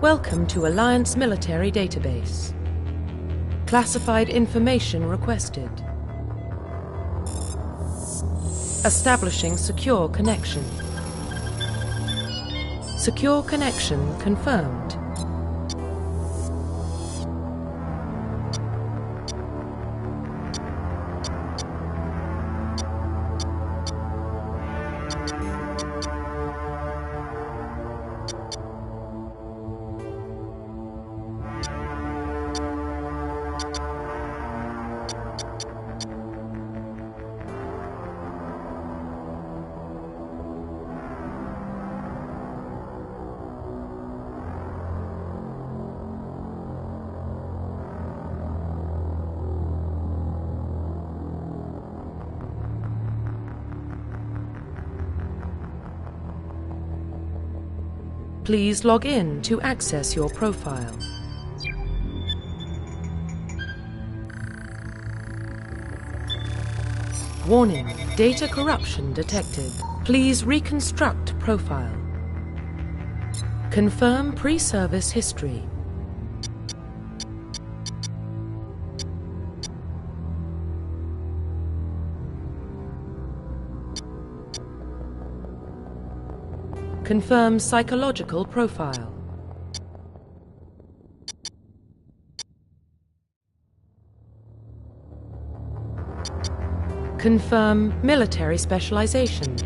Welcome to Alliance Military Database. Classified information requested. Establishing secure connection. Secure connection confirmed. Please log in to access your profile. Warning, data corruption detected. Please reconstruct profile. Confirm pre-service history. Confirm psychological profile. Confirm military specialization.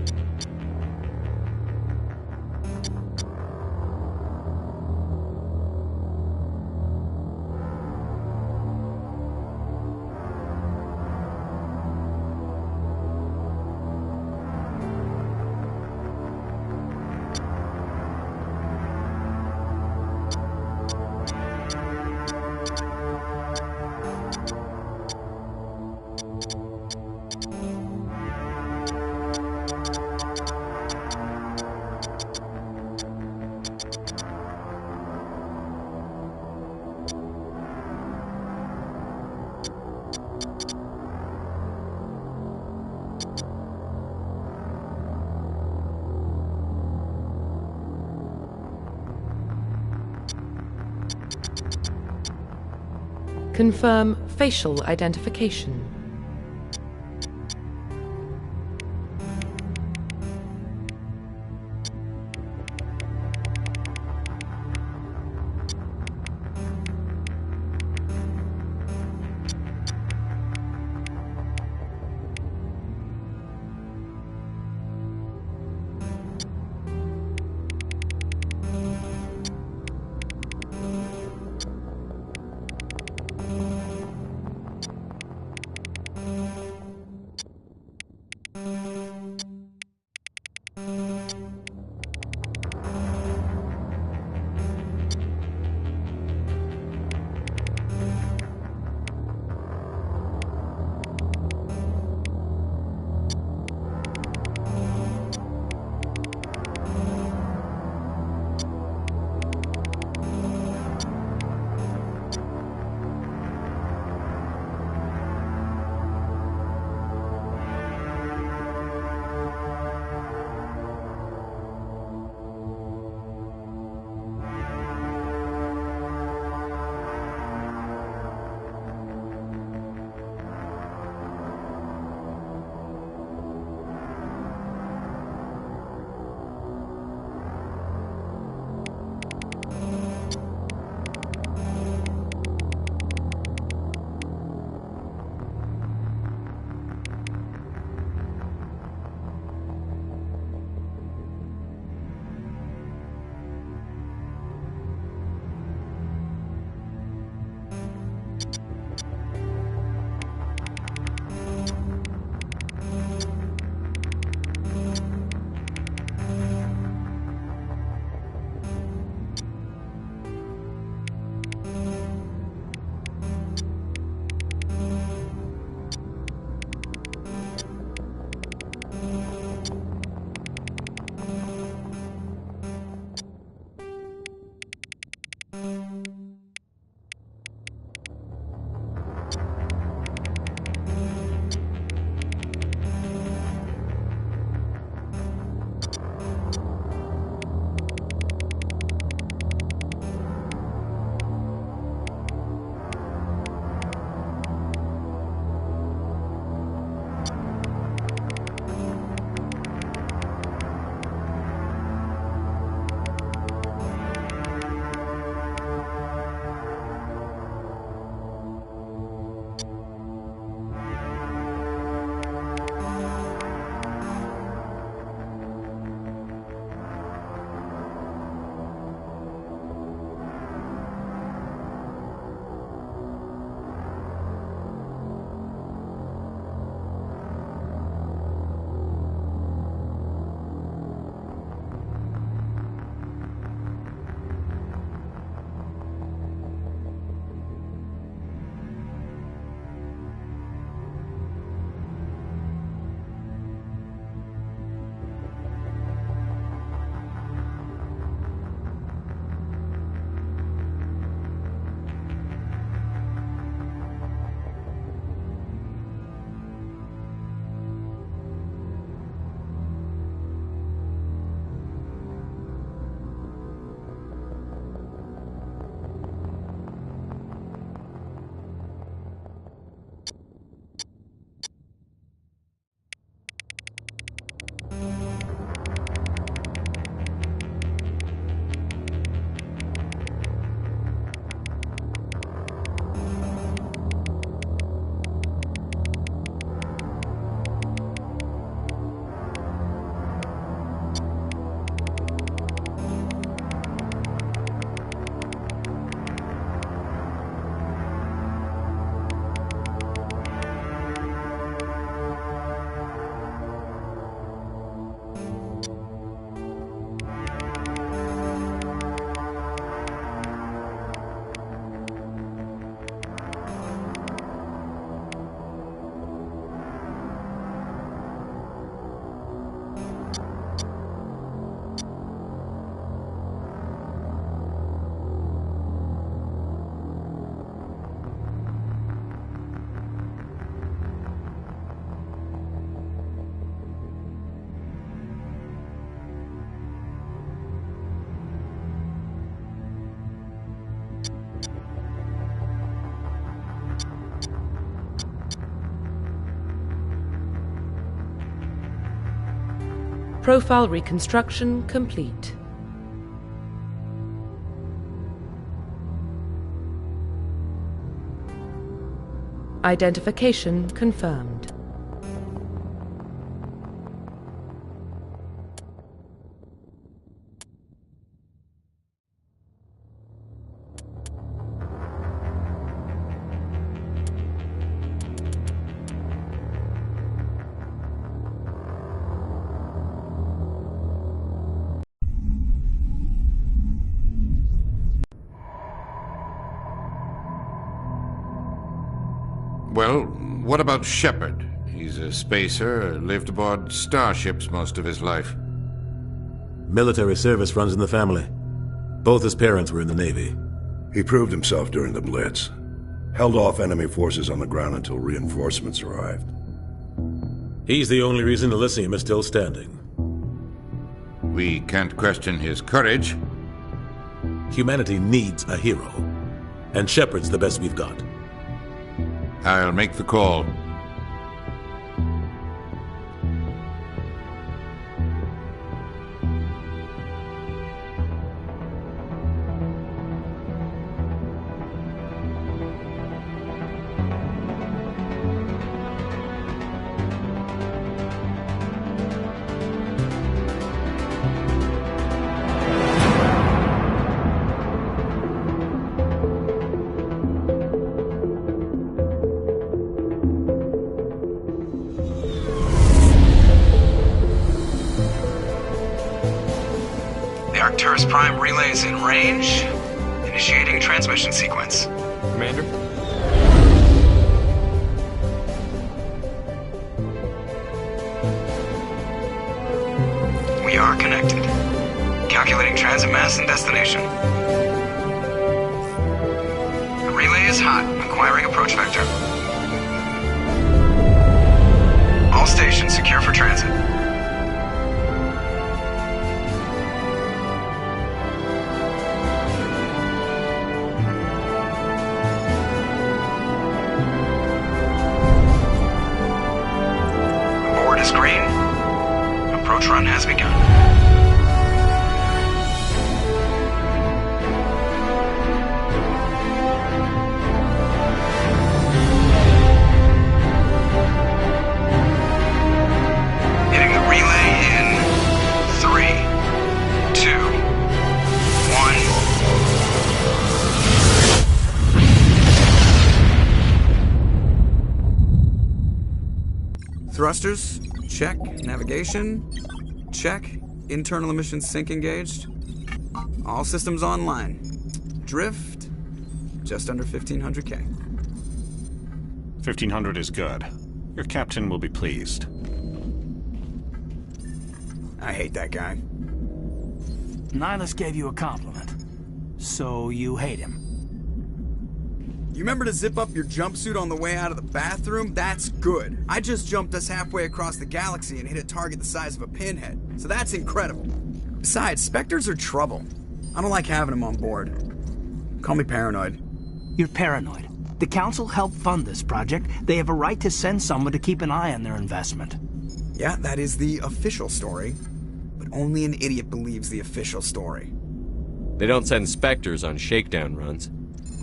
Confirm facial identification. Profile reconstruction complete. Identification confirmed. Well, what about Shepard? He's a spacer, lived aboard starships most of his life. Military service runs in the family. Both his parents were in the Navy. He proved himself during the Blitz. Held off enemy forces on the ground until reinforcements arrived. He's the only reason Elysium is still standing. We can't question his courage. Humanity needs a hero. And Shepard's the best we've got. I'll make the call. Arcturus Prime relays in range. Initiating transmission sequence. Commander? We are connected. Calculating transit mass and destination. The relay is hot. Acquiring approach vector. All stations secure for transit. Green. Approach run has begun. Hitting the relay in 3, 2, 1. Thrusters. Check. Navigation. Check. Internal emission sync engaged. All systems online. Drift. Just under 1500K. 1500 is good. Your captain will be pleased. I hate that guy. Nihilus gave you a compliment. So you hate him. You remember to zip up your jumpsuit on the way out of the bathroom? That's good. I just jumped us halfway across the galaxy and hit a target the size of a pinhead. So that's incredible. Besides, Spectres are trouble. I don't like having them on board. Call me paranoid. You're paranoid. The Council helped fund this project. They have a right to send someone to keep an eye on their investment. Yeah, that is the official story. But only an idiot believes the official story. They don't send Spectres on shakedown runs.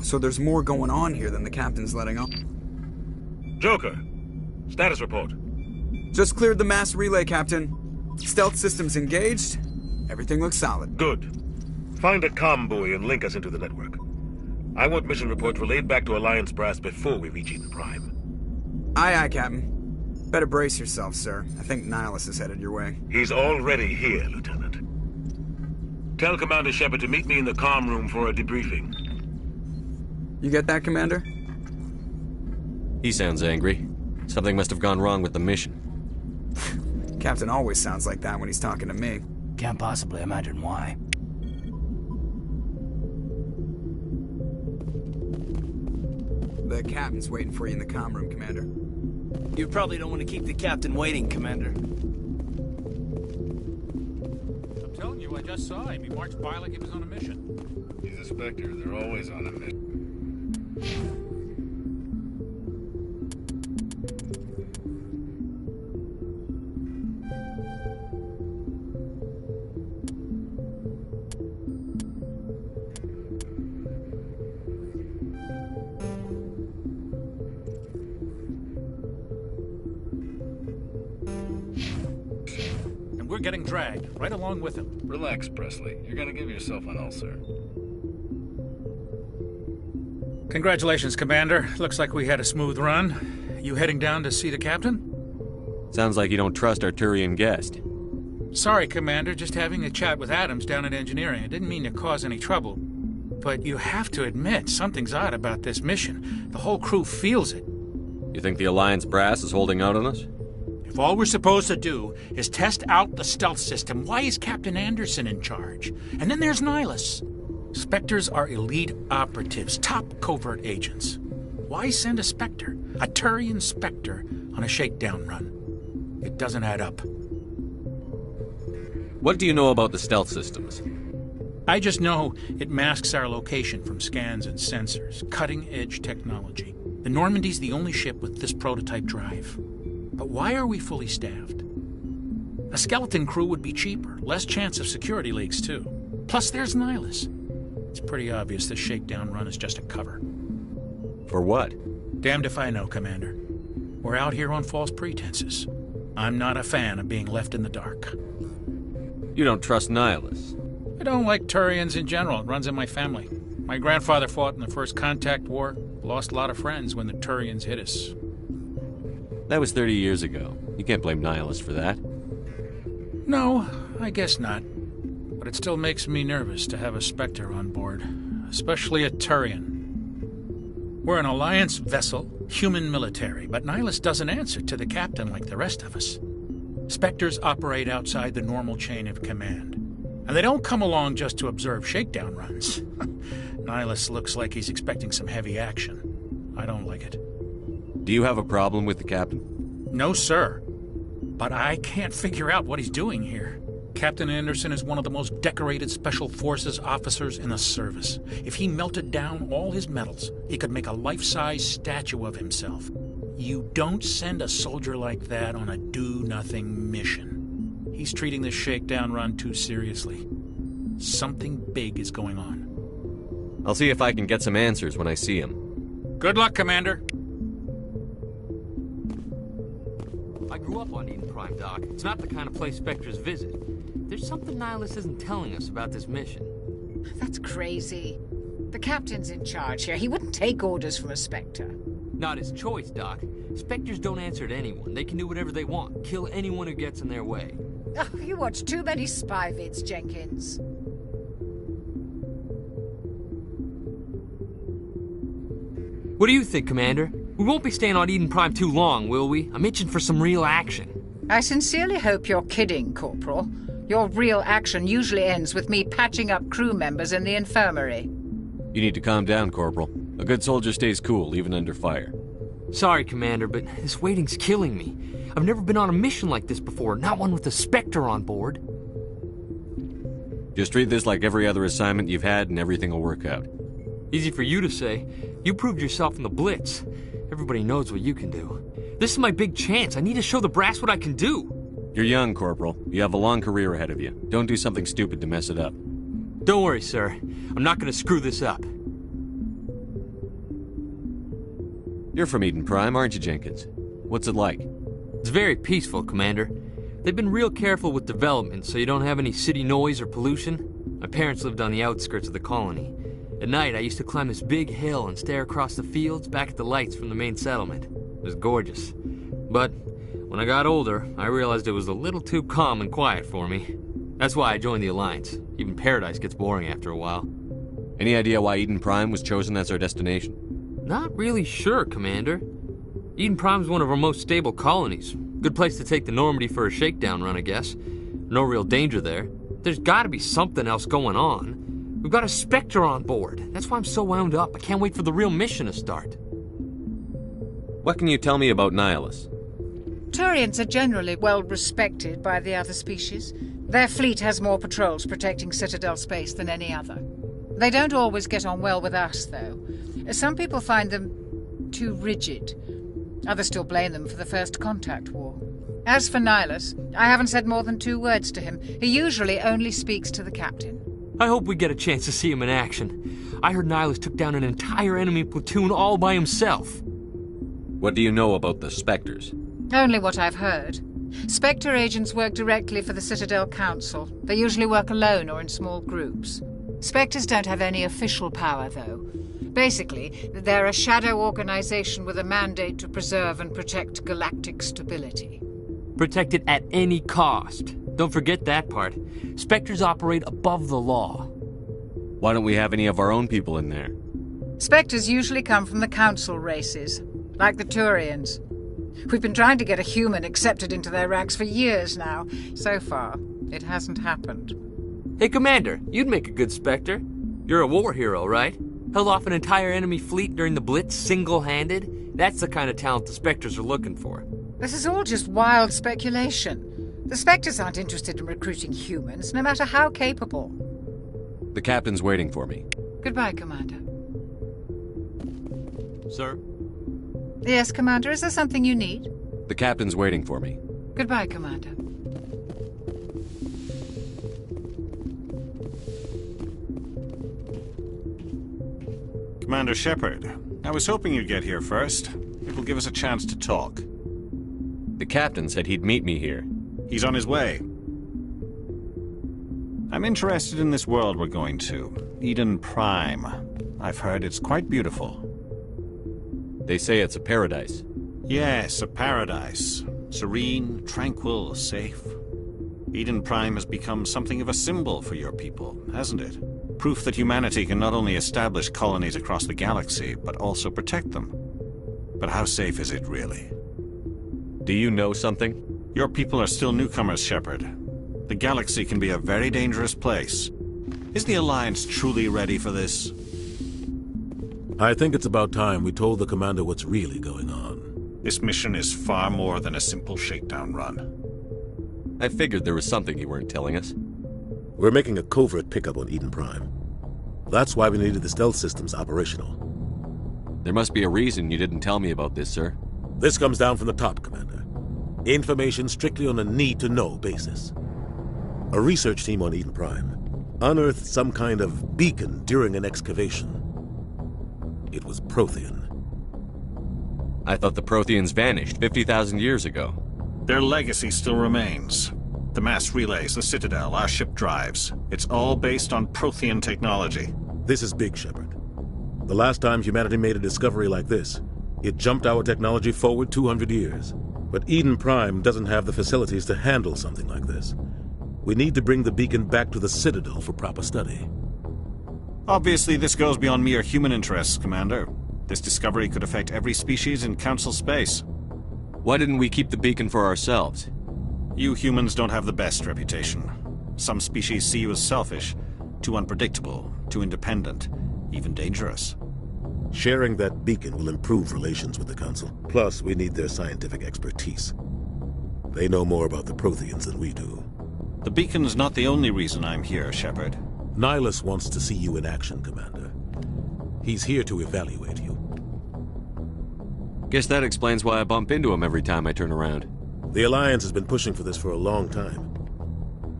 So there's more going on here than the captain's letting on. Joker, status report. Just cleared the mass relay, Captain. Stealth systems engaged. Everything looks solid. Good. Find a comm buoy and link us into the network. I want mission reports relayed back to Alliance Brass before we reach Eden Prime. Aye, aye, Captain. Better brace yourself, sir. I think Nihilus is headed your way. He's already here, Lieutenant. Tell Commander Shepard to meet me in the comm room for a debriefing. You get that, Commander? He sounds angry. Something must have gone wrong with the mission. Captain always sounds like that when he's talking to me. Can't possibly imagine why. The captain's waiting for you in the comm room, Commander. You probably don't want to keep the captain waiting, Commander. I'm telling you, I just saw him. He marched by like he was on a mission. He's a Spectre. They're always on a mission. getting dragged, right along with him. Relax, Presley. You're gonna give yourself an ulcer. Congratulations, Commander. Looks like we had a smooth run. You heading down to see the captain? Sounds like you don't trust our Turian guest. Sorry, Commander. Just having a chat with Adams down at engineering. I didn't mean to cause any trouble. But you have to admit, something's odd about this mission. The whole crew feels it. You think the Alliance brass is holding out on us? If all we're supposed to do is test out the stealth system, why is Captain Anderson in charge? And then there's Nihilus. Spectres are elite operatives, top covert agents. Why send a Spectre, a Turian Spectre, on a shakedown run? It doesn't add up. What do you know about the stealth systems? I just know it masks our location from scans and sensors. Cutting-edge technology. The Normandy's the only ship with this prototype drive. But why are we fully staffed? A skeleton crew would be cheaper. Less chance of security leaks, too. Plus, there's Nihilus. It's pretty obvious this shakedown run is just a cover. For what? Damned if I know, Commander. We're out here on false pretenses. I'm not a fan of being left in the dark. You don't trust Nihilus? I don't like Turians in general. It runs in my family. My grandfather fought in the First Contact War. Lost a lot of friends when the Turians hit us. That was 30 years ago. You can't blame Nihilus for that. No, I guess not. But it still makes me nervous to have a Spectre on board. Especially a Turian. We're an Alliance vessel, human military, but Nihilus doesn't answer to the captain like the rest of us. Spectres operate outside the normal chain of command. And they don't come along just to observe shakedown runs. Nihilus looks like he's expecting some heavy action. I don't like it. Do you have a problem with the captain? No, sir. But I can't figure out what he's doing here. Captain Anderson is one of the most decorated Special Forces officers in the service. If he melted down all his medals, he could make a life-size statue of himself. You don't send a soldier like that on a do-nothing mission. He's treating this shakedown run too seriously. Something big is going on. I'll see if I can get some answers when I see him. Good luck, Commander. I grew up on Eden Prime, Doc. It's not the kind of place Spectres visit. There's something Nihilus isn't telling us about this mission. That's crazy. The captain's in charge here. He wouldn't take orders from a Spectre. Not his choice, Doc. Spectres don't answer to anyone. They can do whatever they want. Kill anyone who gets in their way. Oh, you watch too many spy vids, Jenkins. What do you think, Commander? We won't be staying on Eden Prime too long, will we? I'm itching for some real action. I sincerely hope you're kidding, Corporal. Your real action usually ends with me patching up crew members in the infirmary. You need to calm down, Corporal. A good soldier stays cool, even under fire. Sorry, Commander, but this waiting's killing me. I've never been on a mission like this before, not one with a Spectre on board. Just treat this like every other assignment you've had and everything will work out. Easy for you to say. You proved yourself in the Blitz. Everybody knows what you can do. This is my big chance. I need to show the brass what I can do. You're young, Corporal. You have a long career ahead of you. Don't do something stupid to mess it up. Don't worry, sir. I'm not going to screw this up. You're from Eden Prime, aren't you, Jenkins? What's it like? It's very peaceful, Commander. They've been real careful with development, so you don't have any city noise or pollution. My parents lived on the outskirts of the colony. At night, I used to climb this big hill and stare across the fields back at the lights from the main settlement. It was gorgeous. But when I got older, I realized it was a little too calm and quiet for me. That's why I joined the Alliance. Even Paradise gets boring after a while. Any idea why Eden Prime was chosen as our destination? Not really sure, Commander. Eden Prime's one of our most stable colonies. Good place to take the Normandy for a shakedown run, I guess. No real danger there. There's gotta be something else going on. We've got a Spectre on board. That's why I'm so wound up. I can't wait for the real mission to start. What can you tell me about Nihilus? Turians are generally well respected by the other species. Their fleet has more patrols protecting Citadel space than any other. They don't always get on well with us, though. Some people find them too rigid. Others still blame them for the First Contact War. As for Nihilus, I haven't said more than 2 words to him. He usually only speaks to the captain. I hope we get a chance to see him in action. I heard Nihilus took down an entire enemy platoon all by himself. What do you know about the Spectres? Only what I've heard. Spectre agents work directly for the Citadel Council. They usually work alone or in small groups. Spectres don't have any official power, though. Basically, they're a shadow organization with a mandate to preserve and protect galactic stability. Protect it at any cost. Don't forget that part. Spectres operate above the law. Why don't we have any of our own people in there? Spectres usually come from the Council races, like the Turians. We've been trying to get a human accepted into their ranks for years now. So far, it hasn't happened. Hey, Commander, you'd make a good Spectre. You're a war hero, right? Held off an entire enemy fleet during the Blitz single-handed? That's the kind of talent the Spectres are looking for. This is all just wild speculation. The Spectres aren't interested in recruiting humans, no matter how capable. The captain's waiting for me. Goodbye, Commander. Sir? Yes, Commander, is there something you need? The captain's waiting for me. Goodbye, Commander. Commander Shepard, I was hoping you'd get here first. It will give us a chance to talk. The captain said he'd meet me here. He's on his way. I'm interested in this world we're going to, Eden Prime. I've heard it's quite beautiful. They say it's a paradise. Yes, a paradise. Serene, tranquil, safe. Eden Prime has become something of a symbol for your people, hasn't it? Proof that humanity can not only establish colonies across the galaxy, but also protect them. But how safe is it, really? Do you know something? Your people are still newcomers, Shepard. The galaxy can be a very dangerous place. Is the Alliance truly ready for this? I think it's about time we told the Commander what's really going on. This mission is far more than a simple shakedown run. I figured there was something you weren't telling us. We're making a covert pickup on Eden Prime. That's why we needed the stealth systems operational. There must be a reason you didn't tell me about this, sir. This comes down from the top, Commander. Information strictly on a need-to-know basis. A research team on Eden Prime unearthed some kind of beacon during an excavation. It was Prothean. I thought the Protheans vanished 50,000 years ago. Their legacy still remains. The mass relays, the Citadel, our ship drives. It's all based on Prothean technology. This is big, Shepard. The last time humanity made a discovery like this, it jumped our technology forward 200 years. But Eden Prime doesn't have the facilities to handle something like this. We need to bring the beacon back to the Citadel for proper study. Obviously, this goes beyond mere human interests, Commander. This discovery could affect every species in Council space. Why didn't we keep the beacon for ourselves? You humans don't have the best reputation. Some species see you as selfish, too unpredictable, too independent, even dangerous. Sharing that beacon will improve relations with the Council. Plus, we need their scientific expertise. They know more about the Protheans than we do. The beacon's not the only reason I'm here, Shepard. Nihilus wants to see you in action, Commander. He's here to evaluate you. Guess that explains why I bump into him every time I turn around. The Alliance has been pushing for this for a long time.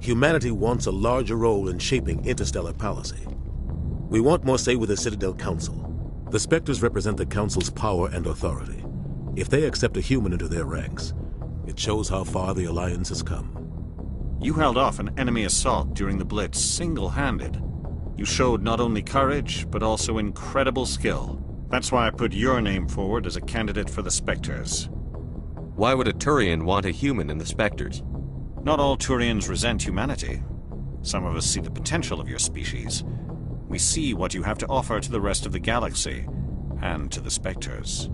Humanity wants a larger role in shaping interstellar policy. We want more say with the Citadel Council. The Spectres represent the Council's power and authority. If they accept a human into their ranks, it shows how far the Alliance has come. You held off an enemy assault during the Blitz single-handed. You showed not only courage, but also incredible skill. That's why I put your name forward as a candidate for the Spectres. Why would a Turian want a human in the Spectres? Not all Turians resent humanity. Some of us see the potential of your species. We see what you have to offer to the rest of the galaxy, and to the Spectres.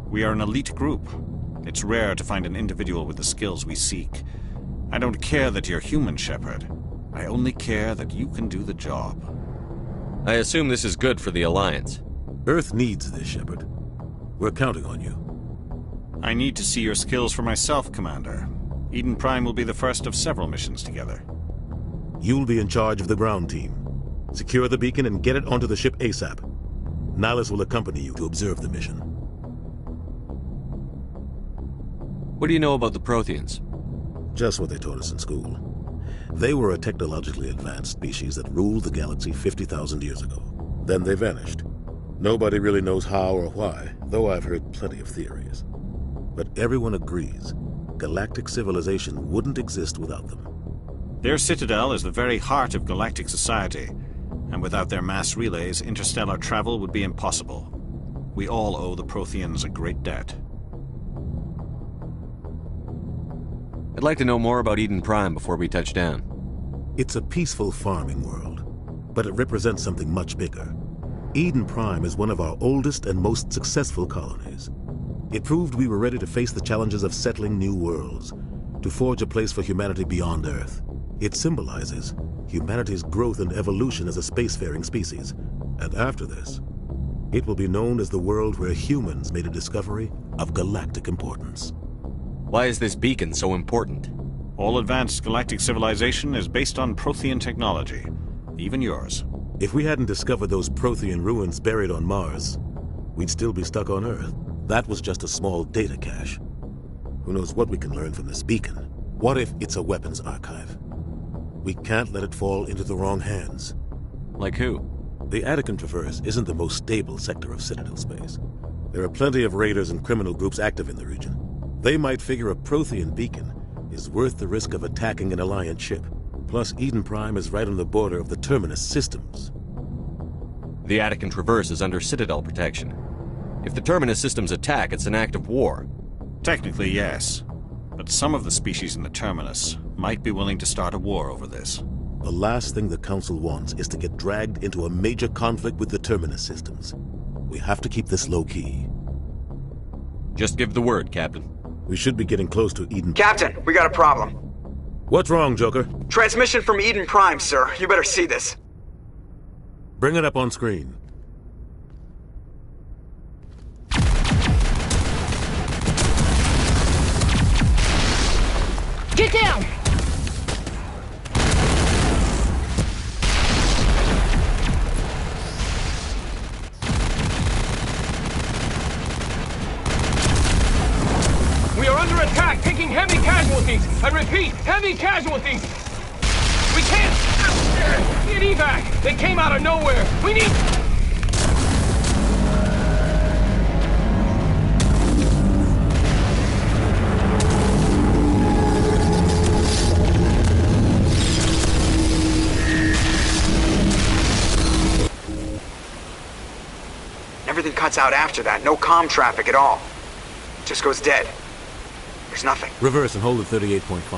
We are an elite group. It's rare to find an individual with the skills we seek. I don't care that you're human, Shepard. I only care that you can do the job. I assume this is good for the Alliance. Earth needs this, Shepard. We're counting on you. I need to see your skills for myself, Commander. Eden Prime will be the first of several missions together. You'll be in charge of the ground team. Secure the beacon and get it onto the ship ASAP. Nihilus will accompany you to observe the mission. What do you know about the Protheans? Just what they taught us in school. They were a technologically advanced species that ruled the galaxy 50,000 years ago. Then they vanished. Nobody really knows how or why, though I've heard plenty of theories. But everyone agrees galactic civilization wouldn't exist without them. Their citadel is the very heart of galactic society, and without their mass relays, interstellar travel would be impossible. We all owe the Protheans a great debt. I'd like to know more about Eden Prime before we touch down. It's a peaceful farming world, but it represents something much bigger. Eden Prime is one of our oldest and most successful colonies. It proved we were ready to face the challenges of settling new worlds, to forge a place for humanity beyond Earth. It symbolizes humanity's growth and evolution as a spacefaring species. And after this, it will be known as the world where humans made a discovery of galactic importance. Why is this beacon so important? All advanced galactic civilization is based on Prothean technology, even yours. If we hadn't discovered those Prothean ruins buried on Mars, we'd still be stuck on Earth. That was just a small data cache. Who knows what we can learn from this beacon? What if it's a weapons archive? We can't let it fall into the wrong hands. Like who? The Attican Traverse isn't the most stable sector of Citadel space. There are plenty of raiders and criminal groups active in the region. They might figure a Prothean beacon is worth the risk of attacking an Alliance ship. Plus, Eden Prime is right on the border of the Terminus systems. The Attican Traverse is under Citadel protection. If the Terminus systems attack, it's an act of war. Technically, yes. But some of the species in the Terminus might be willing to start a war over this. The last thing the Council wants is to get dragged into a major conflict with the Terminus systems. We have to keep this low-key. Just give the word, Captain. We should be getting close to Eden... Captain, we got a problem. What's wrong, Joker? Transmission from Eden Prime, sir. You better see this. Bring it up on screen. Get down! We are under attack, taking heavy casualties. I repeat, heavy casualties. We can't get evac. They came out of nowhere. We need... Everything cuts out after that. No comm traffic at all. Just goes dead. There's nothing. Reverse and hold at 38.5.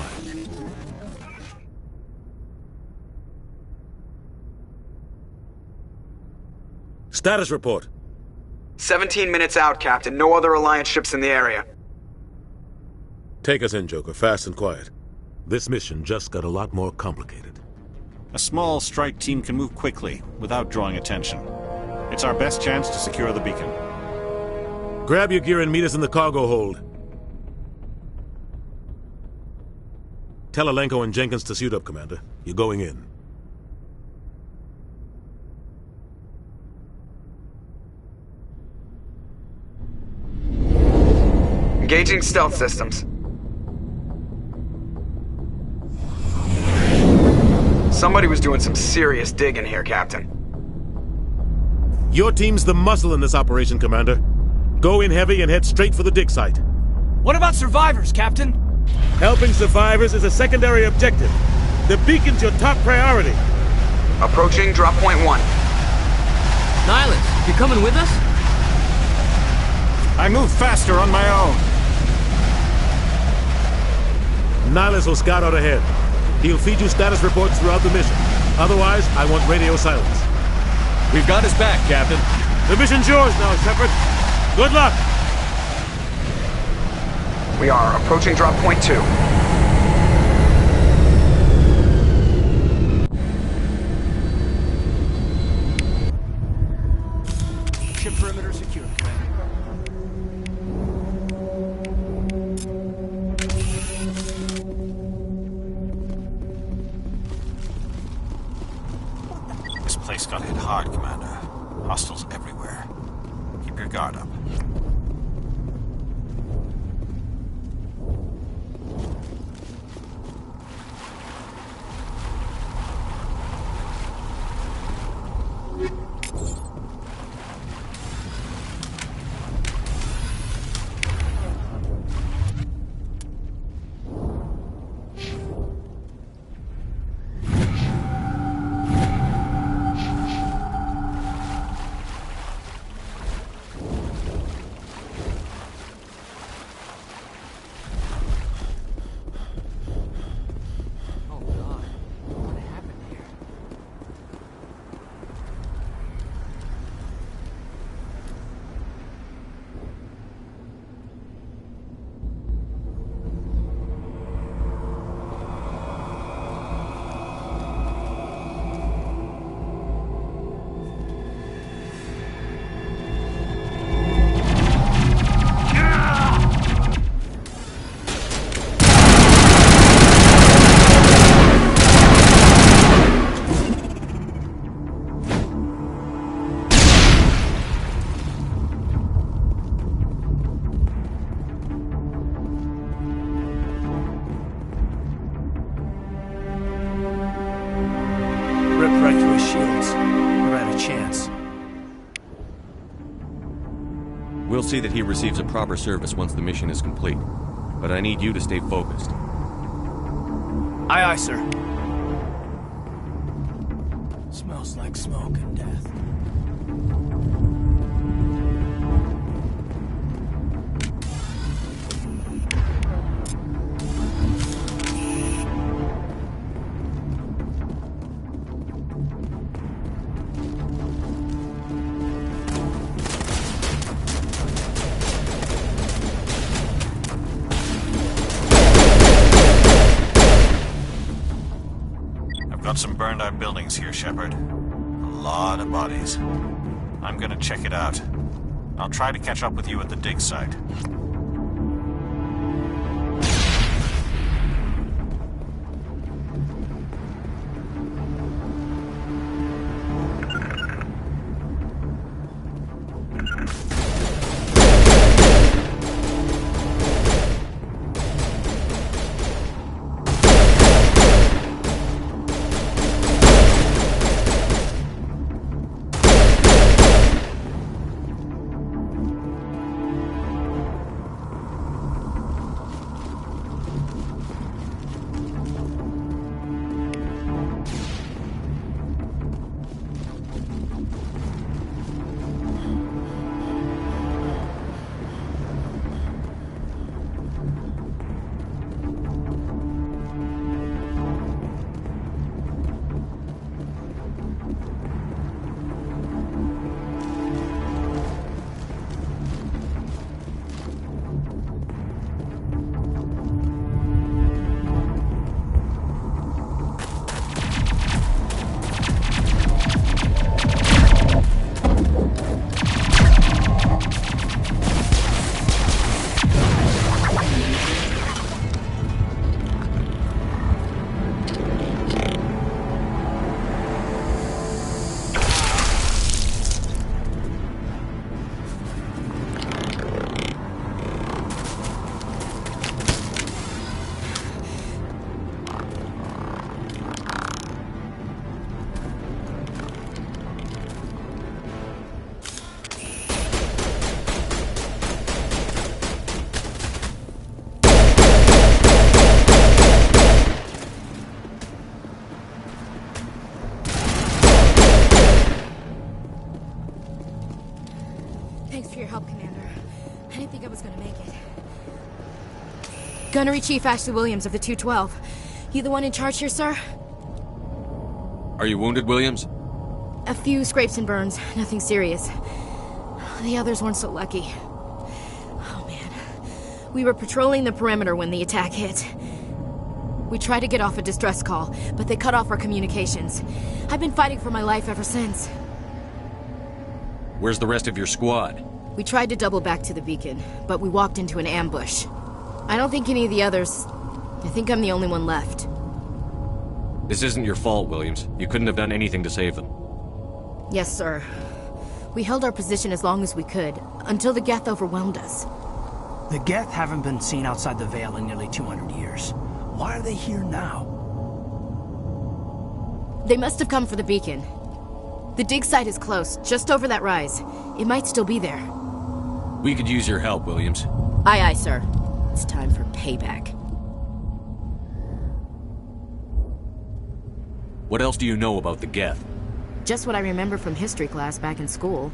Status report. 17 minutes out, Captain. No other Alliance ships in the area. Take us in, Joker. Fast and quiet. This mission just got a lot more complicated. A small strike team can move quickly, without drawing attention. It's our best chance to secure the beacon. Grab your gear and meet us in the cargo hold. Tell Alenko and Jenkins to suit up, Commander. You're going in. Engaging stealth systems. Somebody was doing some serious digging here, Captain. Your team's the muscle in this operation, Commander. Go in heavy and head straight for the dig site. What about survivors, Captain? Helping survivors is a secondary objective. The beacon's your top priority. Approaching drop point 1. Nihilus, you coming with us? I move faster on my own. Nihilus will scout out ahead. He'll feed you status reports throughout the mission. Otherwise, I want radio silence. We've got his back, Captain. The mission's yours now, Shepard. Good luck! We are approaching drop point 2. Ship perimeter secure. This place got hit hard, Commander. Hostiles everywhere. Keep your guard up. We'll see that he receives a proper service once the mission is complete. But I need you to stay focused. Aye, aye, sir. Smells like smoke and death. Got some burned out buildings here, Shepard. A lot of bodies. I'm gonna check it out. I'll try to catch up with you at the dig site. Thanks for your help, Commander. I didn't think I was gonna make it. Gunnery Chief Ashley Williams of the 212. You the one in charge here, sir? Are you wounded, Williams? A few scrapes and burns, nothing serious. The others weren't so lucky. Oh man. We were patrolling the perimeter when the attack hit. We tried to get off a distress call, but they cut off our communications. I've been fighting for my life ever since. Where's the rest of your squad? We tried to double back to the beacon, but we walked into an ambush. I don't think any of the others... I think I'm the only one left. This isn't your fault, Williams. You couldn't have done anything to save them. Yes, sir. We held our position as long as we could, until the Geth overwhelmed us. The Geth haven't been seen outside the Veil in nearly 200 years. Why are they here now? They must have come for the beacon. The dig site is close, just over that rise. It might still be there. We could use your help, Williams. Aye, aye, sir. It's time for payback. What else do you know about the Geth? Just what I remember from history class back in school.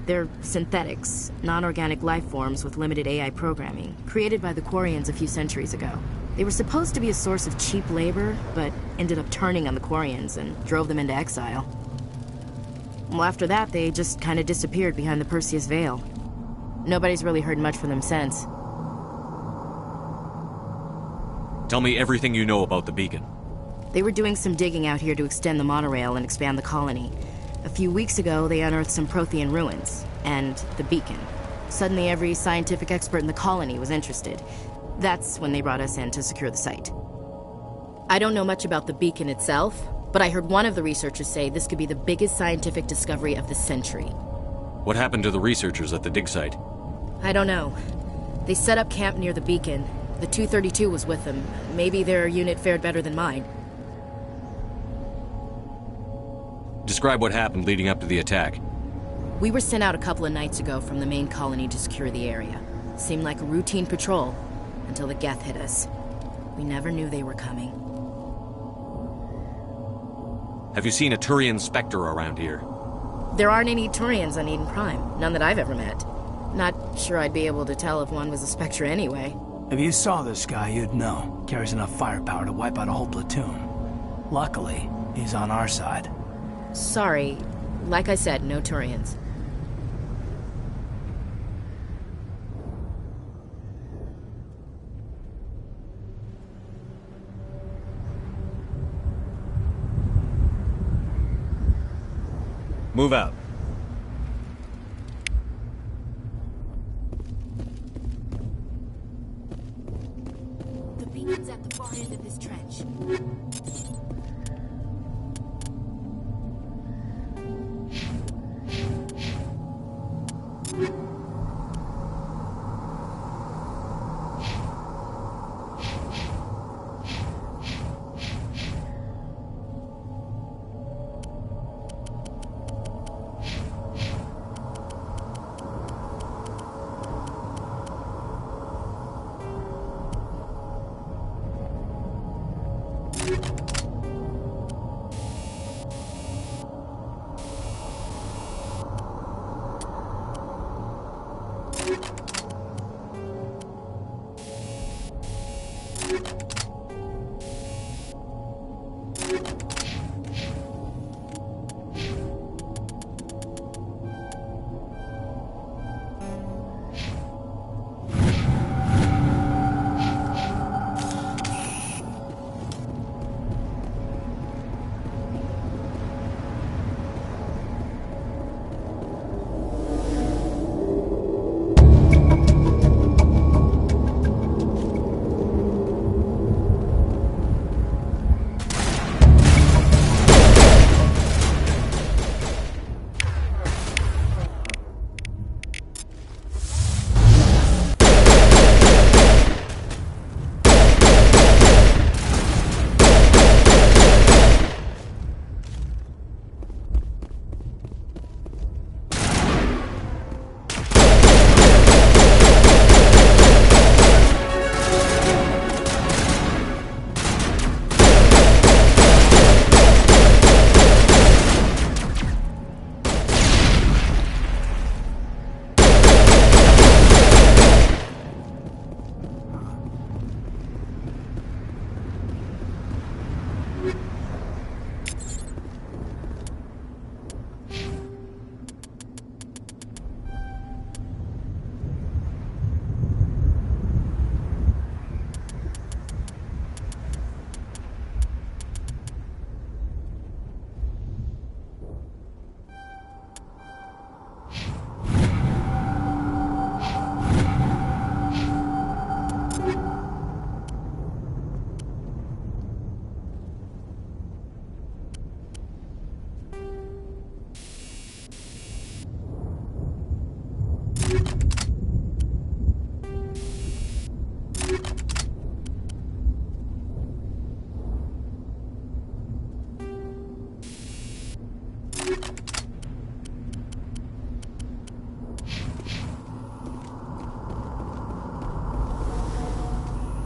They're synthetics, non-organic life forms with limited AI programming, created by the Quarians a few centuries ago. They were supposed to be a source of cheap labor, but ended up turning on the Quarians and drove them into exile. Well, after that, they just kind of disappeared behind the Perseus Veil. Nobody's really heard much from them since. Tell me everything you know about the beacon. They were doing some digging out here to extend the monorail and expand the colony. A few weeks ago, they unearthed some Prothean ruins, and the beacon. Suddenly, every scientific expert in the colony was interested. That's when they brought us in to secure the site. I don't know much about the beacon itself, but I heard one of the researchers say this could be the biggest scientific discovery of the century. What happened to the researchers at the dig site? I don't know. They set up camp near the beacon. The 232 was with them. Maybe their unit fared better than mine. Describe what happened leading up to the attack. We were sent out a couple of nights ago from the main colony to secure the area. Seemed like a routine patrol, until the Geth hit us. We never knew they were coming. Have you seen a Turian Spectre around here? There aren't any Turians on Eden Prime. None that I've ever met. Not sure I'd be able to tell if one was a Spectre anyway. If you saw this guy, you'd know. Carries enough firepower to wipe out a whole platoon. Luckily, he's on our side. Sorry. Like I said, no Turians. Move out. The beacon's at the far end of this trench.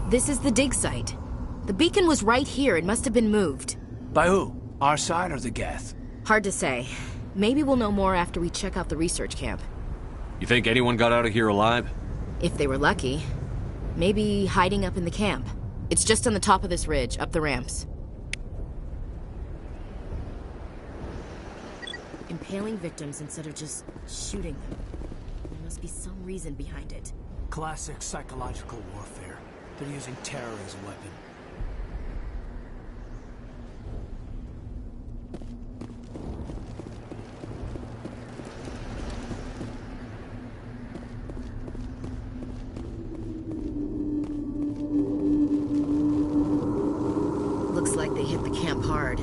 This is the dig site. The beacon was right here. It must have been moved. By who? Our side or the Geth? Hard to say. Maybe we'll know more after we check out the research camp. You think anyone got out of here alive? If they were lucky. Maybe hiding up in the camp. It's just on the top of this ridge, up the ramps. Impaling victims instead of just shooting them. There must be some reason behind it. Classic psychological warfare. They're using terror as a weapon. Looks like they hit the camp hard.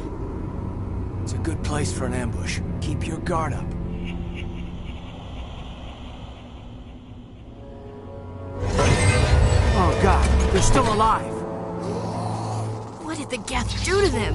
It's a good place for an ambush. Keep your guard up. Oh God, they're still alive! What did the Geth do to them?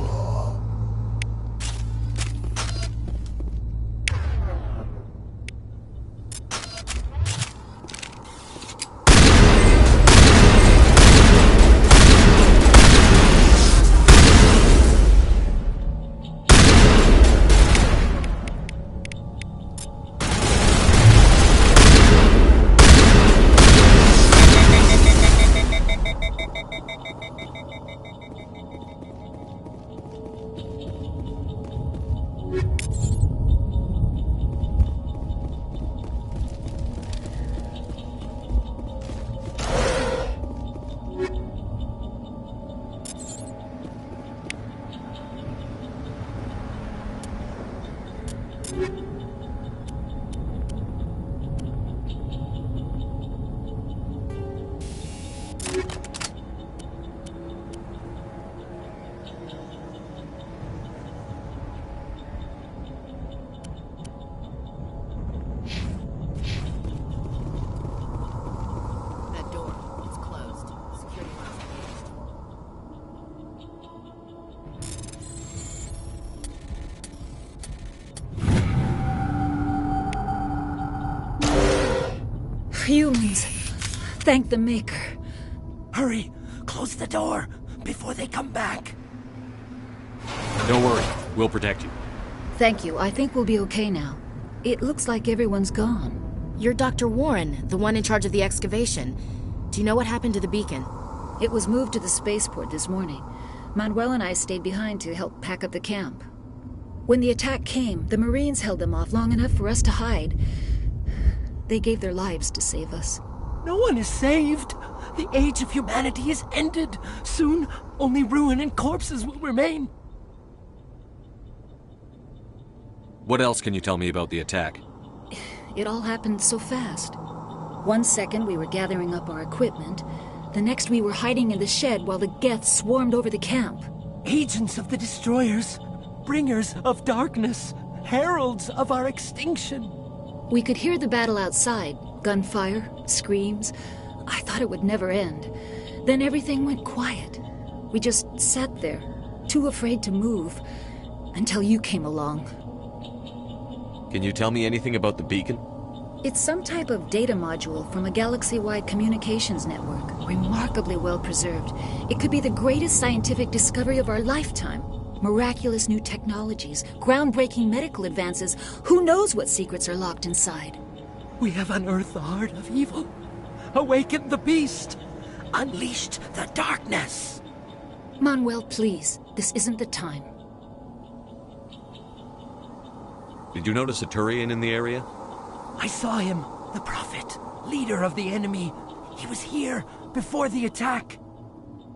Humans. Thank the Maker. Hurry! Close the door before they come back. Don't worry. We'll protect you. Thank you. I think we'll be okay now. It looks like everyone's gone. You're Dr. Warren, the one in charge of the excavation. Do you know what happened to the beacon? It was moved to the spaceport this morning. Manuel and I stayed behind to help pack up the camp. When the attack came, the Marines held them off long enough for us to hide. They gave their lives to save us. No one is saved. The age of humanity is ended. Soon, only ruin and corpses will remain. What else can you tell me about the attack? It all happened so fast. 1 second we were gathering up our equipment. The next we were hiding in the shed while the Geth swarmed over the camp. Agents of the Destroyers, bringers of darkness, heralds of our extinction. We could hear the battle outside. Gunfire, screams. I thought it would never end. Then everything went quiet. We just sat there, too afraid to move, until you came along. Can you tell me anything about the beacon? It's some type of data module from a galaxy-wide communications network, remarkably well preserved. It could be the greatest scientific discovery of our lifetime. Miraculous new technologies, groundbreaking medical advances. Who knows what secrets are locked inside? We have unearthed the heart of evil, awakened the beast, unleashed the darkness. Manuel, please, this isn't the time. Did you notice a Turian in the area? I saw him, the Prophet, leader of the enemy. He was here before the attack.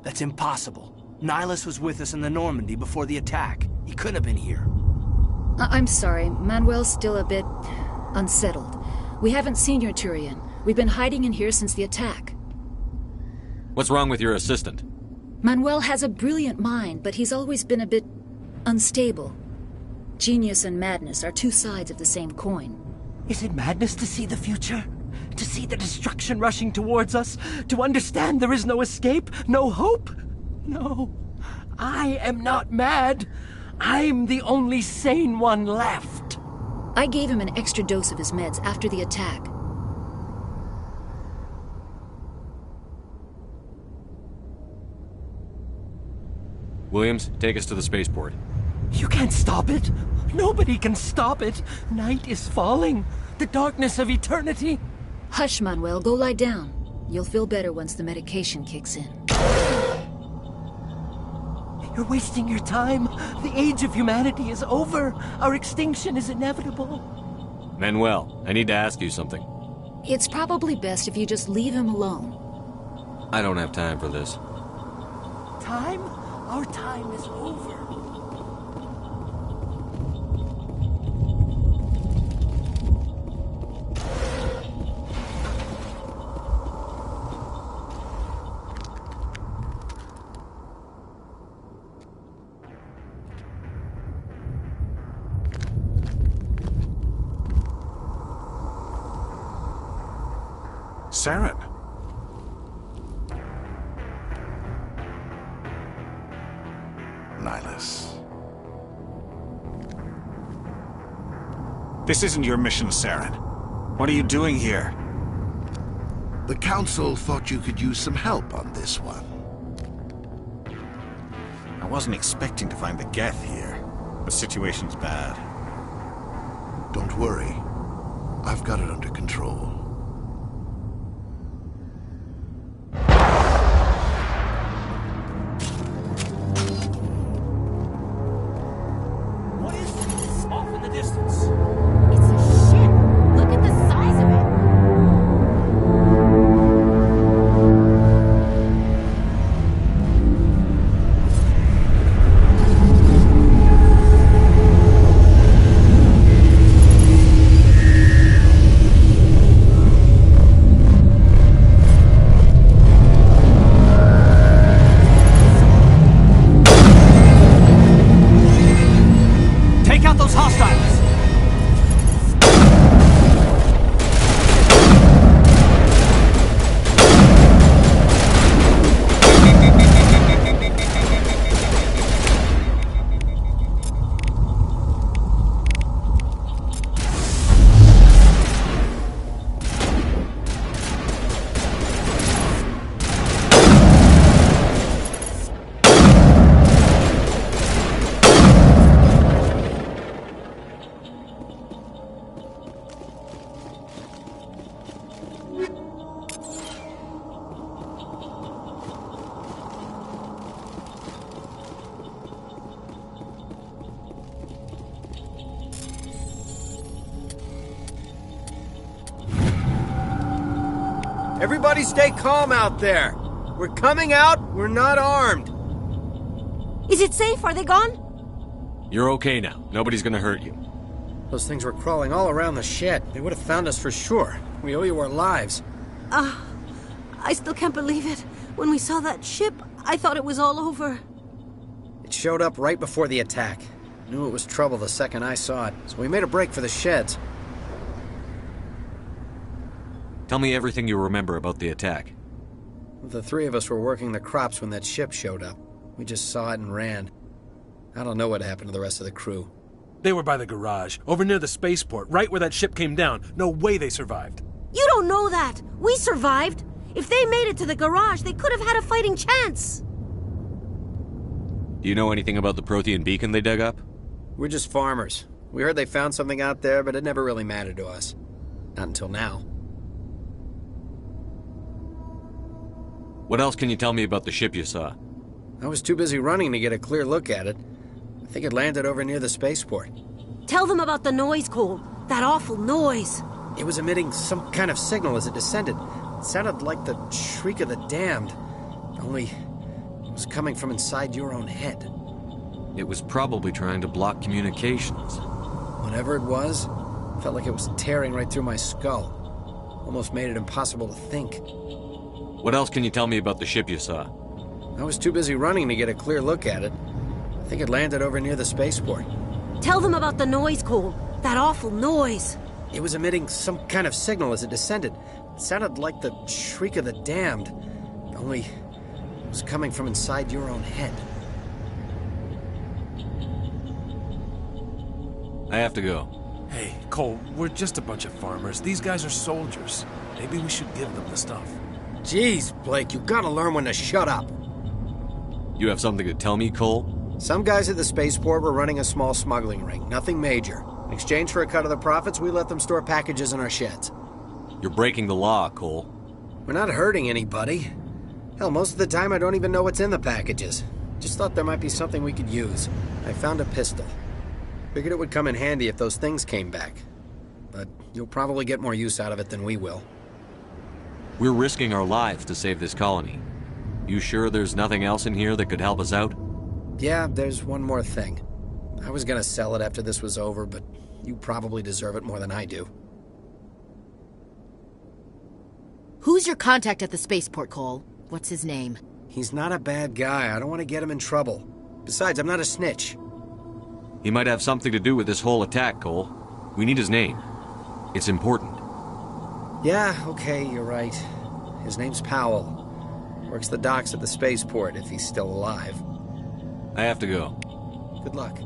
That's impossible. Nihilus was with us in the Normandy before the attack. He couldn't have been here. I'm sorry, Manuel's still a bit unsettled. We haven't seen your Turian. We've been hiding in here since the attack. What's wrong with your assistant? Manuel has a brilliant mind, but he's always been a bit unstable. Genius and madness are two sides of the same coin. Is it madness to see the future? To see the destruction rushing towards us? To understand there is no escape? No hope? No. I am not mad. I'm the only sane one left. I gave him an extra dose of his meds after the attack. Williams, take us to the spaceport. You can't stop it. Nobody can stop it. Night is falling. The darkness of eternity. Hush, Manuel. Go lie down. You'll feel better once the medication kicks in. You're wasting your time. The age of humanity is over. Our extinction is inevitable. Manuel, I need to ask you something. It's probably best if you just leave him alone. I don't have time for this. Time? Our time is over. Saren. Nihilus. This isn't your mission, Saren. What are you doing here? The Council thought you could use some help on this one. I wasn't expecting to find the Geth here. The situation's bad. Don't worry. I've got it under control. Everybody stay calm out there. We're coming out. We're not armed. Is it safe? Are they gone? You're okay now. Nobody's gonna hurt you. Those things were crawling all around the shed. They would have found us for sure. We owe you our lives. I still can't believe it. When we saw that ship, I thought it was all over. It showed up right before the attack. Knew it was trouble the second I saw it, so we made a break for the sheds. Tell me everything you remember about the attack. The three of us were working the crops when that ship showed up. We just saw it and ran. I don't know what happened to the rest of the crew. They were by the garage, over near the spaceport, right where that ship came down. No way they survived. You don't know that. We survived. If they made it to the garage, they could have had a fighting chance. Do you know anything about the Prothean beacon they dug up? We're just farmers. We heard they found something out there, but it never really mattered to us. Not until now. What else can you tell me about the ship you saw? I was too busy running to get a clear look at it. I think it landed over near the spaceport. Tell them about the noise, Cole. That awful noise. It was emitting some kind of signal as it descended. It sounded like the shriek of the damned. Only it was coming from inside your own head. It was probably trying to block communications. Whatever it was, felt like it was tearing right through my skull. Almost made it impossible to think. What else can you tell me about the ship you saw? I was too busy running to get a clear look at it. I think it landed over near the spaceport. Tell them about the noise, Cole. That awful noise. It was emitting some kind of signal as it descended. It sounded like the shriek of the damned. Only it was coming from inside your own head. I have to go. Hey, Cole, we're just a bunch of farmers. These guys are soldiers. Maybe we should give them the stuff. Jeez, Blake, you gotta learn when to shut up. You have something to tell me, Cole? Some guys at the spaceport were running a small smuggling ring. Nothing major. In exchange for a cut of the profits, we let them store packages in our sheds. You're breaking the law, Cole. We're not hurting anybody. Hell, most of the time I don't even know what's in the packages. Just thought there might be something we could use. I found a pistol. Figured it would come in handy if those things came back. But you'll probably get more use out of it than we will. We're risking our lives to save this colony. You sure there's nothing else in here that could help us out? Yeah, there's one more thing. I was gonna sell it after this was over, but you probably deserve it more than I do. Who's your contact at the spaceport, Cole? What's his name? He's not a bad guy. I don't want to get him in trouble. Besides, I'm not a snitch. He might have something to do with this whole attack, Cole. We need his name. It's important. Yeah, okay, you're right. His name's Powell. Works the docks at the spaceport if he's still alive. I have to go. Good luck.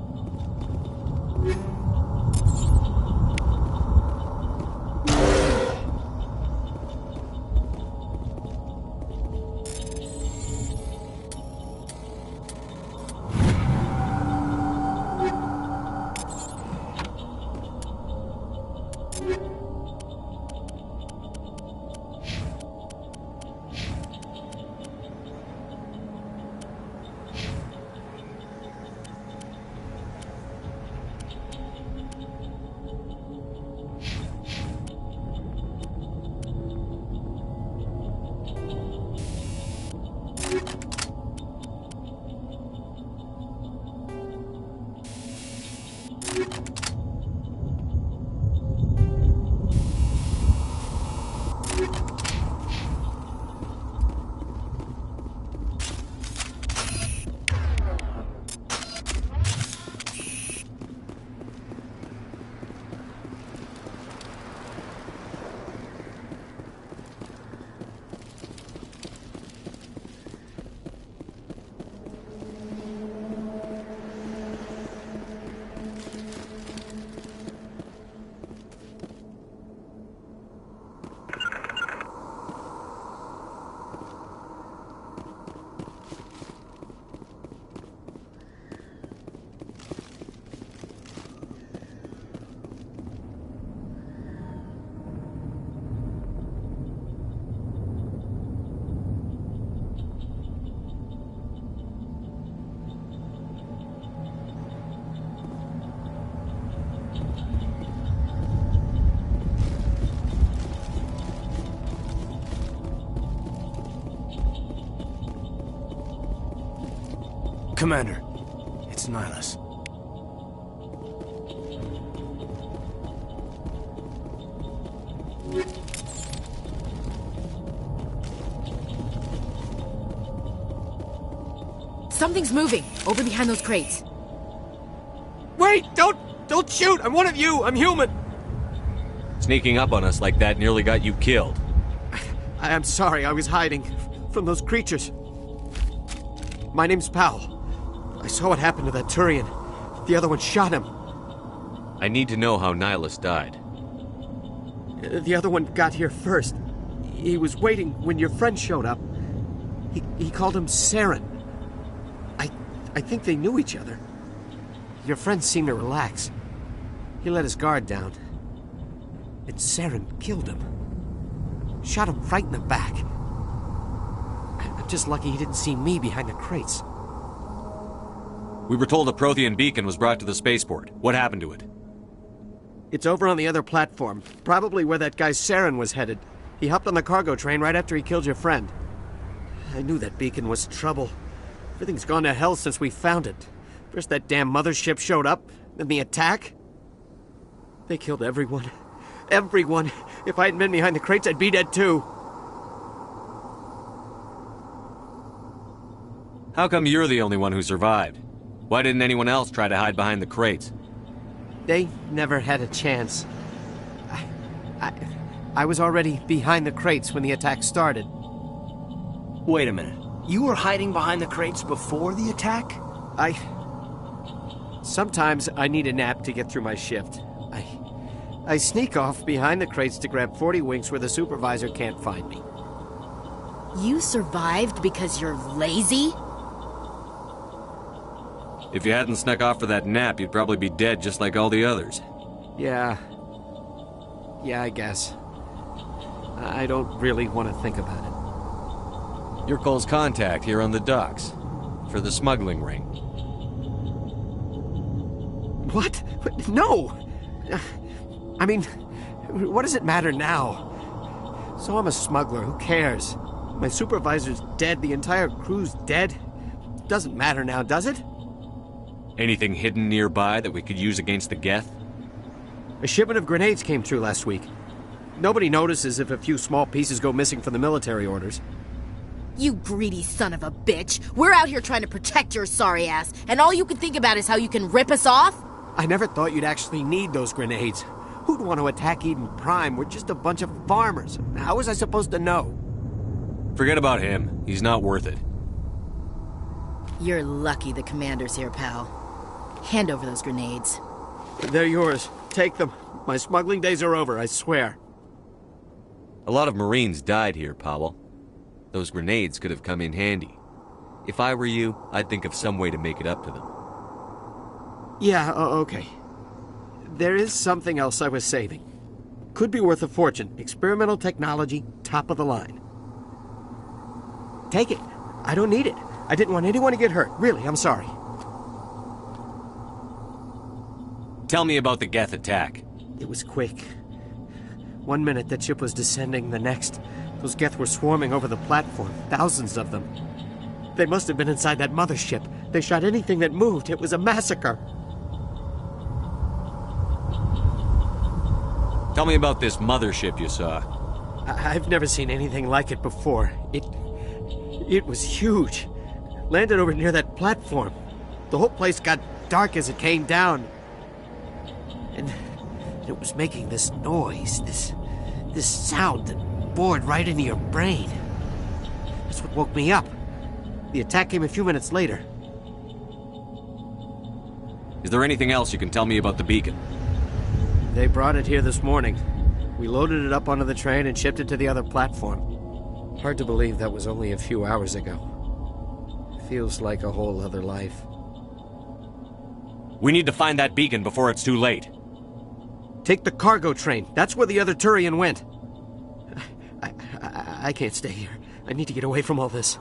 Commander, it's Nihilus. Something's moving, over behind those crates. Wait! Don't shoot! I'm one of you! I'm human! Sneaking up on us like that nearly got you killed. I am sorry, I was hiding from those creatures. My name's Powell. I saw what happened to that Turian. The other one shot him. I need to know how Nihilus died. The other one got here first. He was waiting when your friend showed up. He called him Saren. I think they knew each other. Your friend seemed to relax. He let his guard down. And Saren killed him. Shot him right in the back. I'm just lucky he didn't see me behind the crates. We were told a Prothean beacon was brought to the spaceport. What happened to it? It's over on the other platform. Probably where that guy Saren was headed. He hopped on the cargo train right after he killed your friend. I knew that beacon was trouble. Everything's gone to hell since we found it. First that damn mothership showed up, then the attack. They killed everyone. Everyone. If I hadn't been behind the crates, I'd be dead too. How come you're the only one who survived? Why didn't anyone else try to hide behind the crates? They never had a chance. I was already behind the crates when the attack started. Wait a minute. You were hiding behind the crates before the attack? Sometimes I need a nap to get through my shift. I sneak off behind the crates to grab 40 winks where the supervisor can't find me. You survived because you're lazy? If you hadn't snuck off for that nap, you'd probably be dead just like all the others. Yeah, I guess. I don't really want to think about it. You're Cole's contact here on the docks. For the smuggling ring. What? No! I mean, what does it matter now? So I'm a smuggler, who cares? My supervisor's dead, the entire crew's dead. Doesn't matter now, does it? Anything hidden nearby that we could use against the Geth? A shipment of grenades came through last week. Nobody notices if a few small pieces go missing from the military orders. You greedy son of a bitch. We're out here trying to protect your sorry ass, and all you can think about is how you can rip us off? I never thought you'd actually need those grenades. Who'd want to attack Eden Prime? We're just a bunch of farmers. How was I supposed to know? Forget about him. He's not worth it. You're lucky the commander's here, pal. Hand over those grenades. They're yours. Take them. My smuggling days are over, I swear. A lot of Marines died here, Powell. Those grenades could have come in handy. If I were you, I'd think of some way to make it up to them. Yeah, okay. There is something else I was saving. Could be worth a fortune. Experimental technology, top of the line. Take it. I don't need it. I didn't want anyone to get hurt. Really, I'm sorry. Tell me about the Geth attack. It was quick. 1 minute that ship was descending, the next, those Geth were swarming over the platform. Thousands of them. They must have been inside that mothership. They shot anything that moved. It was a massacre. Tell me about this mothership you saw. I've never seen anything like it before. It was huge. Landed over near that platform. The whole place got dark as it came down. And it was making this noise, this sound that bored right into your brain. That's what woke me up. The attack came a few minutes later. Is there anything else you can tell me about the beacon? They brought it here this morning. We loaded it up onto the train and shipped it to the other platform. Hard to believe that was only a few hours ago. Feels like a whole other life. We need to find that beacon before it's too late. Take the cargo train. That's where the other Turian went. I can't stay here. I need to get away from all this.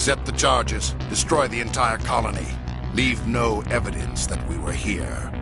Set the charges. Destroy the entire colony. Leave no evidence that we were here.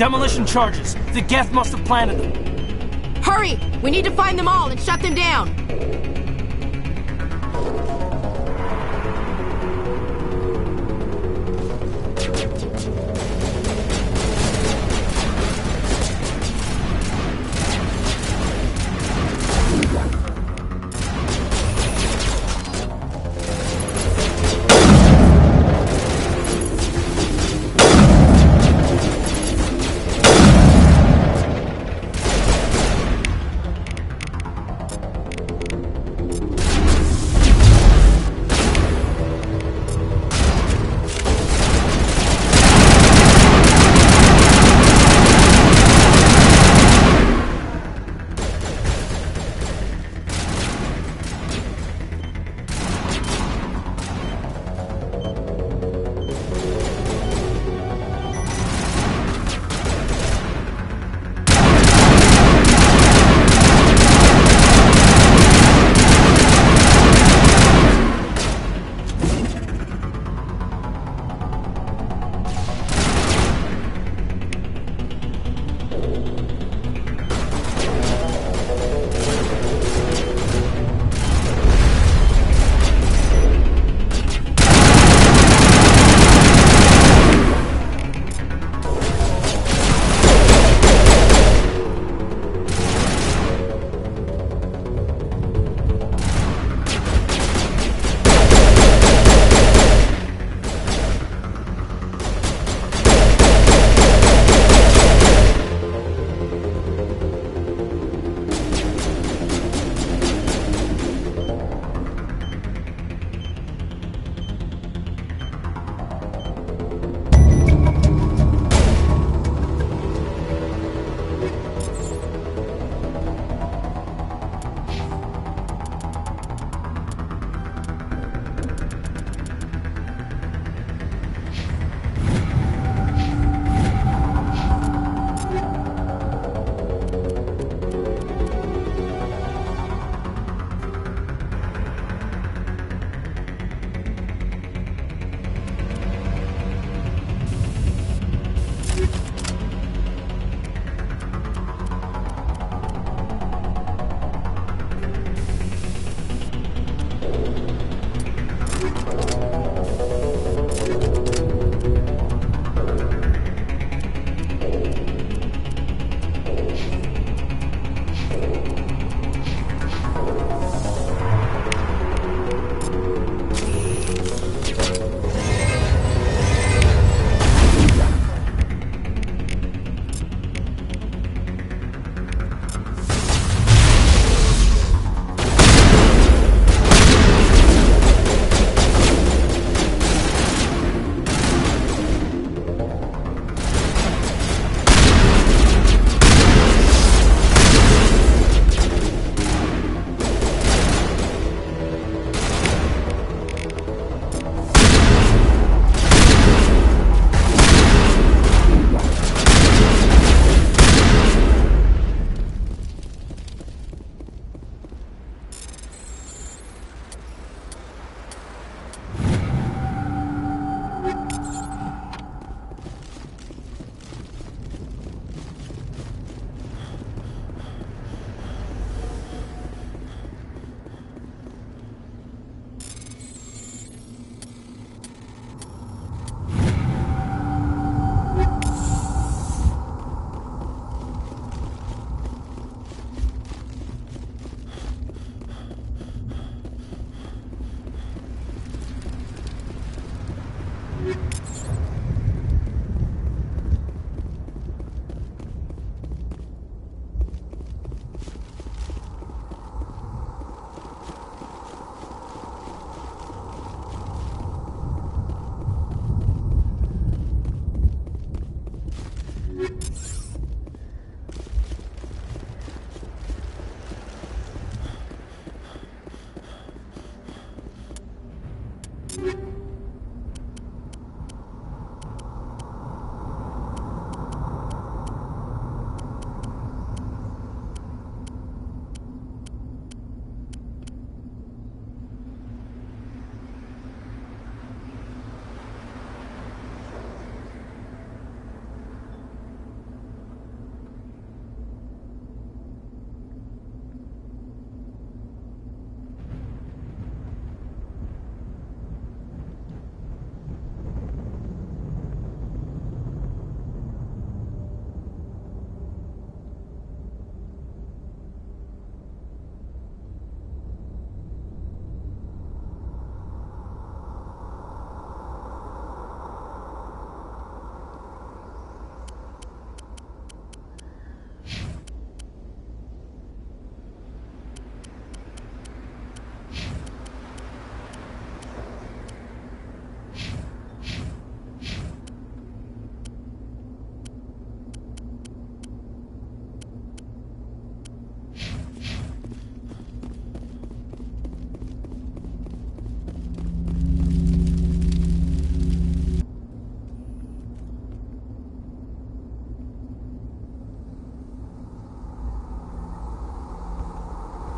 Demolition charges. The Geth must have planted them. Hurry! We need to find them all and shut them down!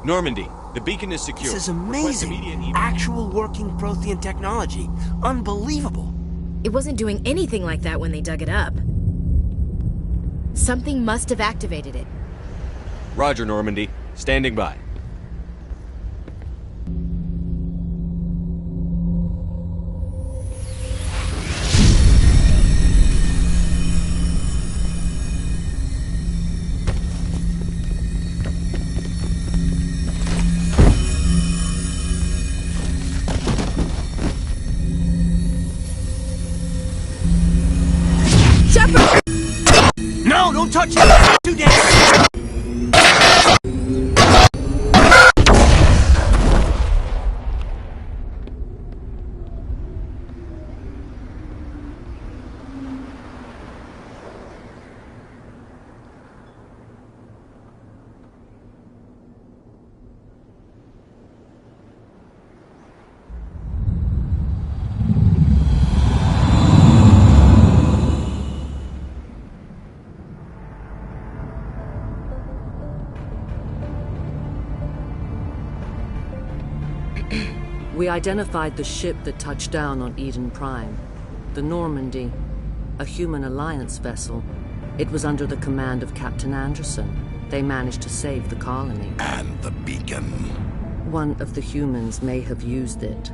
Normandy, the beacon is secure. This is amazing. Actual working Prothean technology. Unbelievable. It wasn't doing anything like that when they dug it up. Something must have activated it. Roger, Normandy. Standing by. No, don't touch it! Too damn! We identified the ship that touched down on Eden Prime. The Normandy, a human alliance vessel. It was under the command of Captain Anderson. They managed to save the colony. And the beacon. One of the humans may have used it.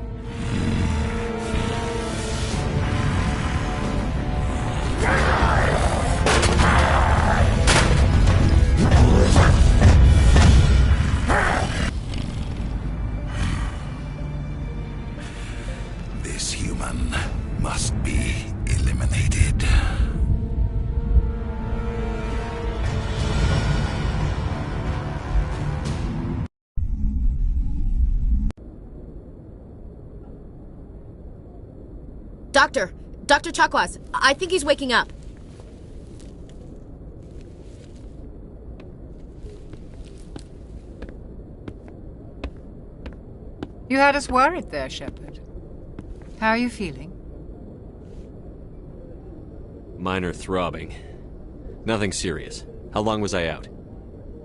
This human must be eliminated. Dr. Chakwas, I think he's waking up. You had us worried there, Shepard. How are you feeling? Minor throbbing. Nothing serious. How long was I out?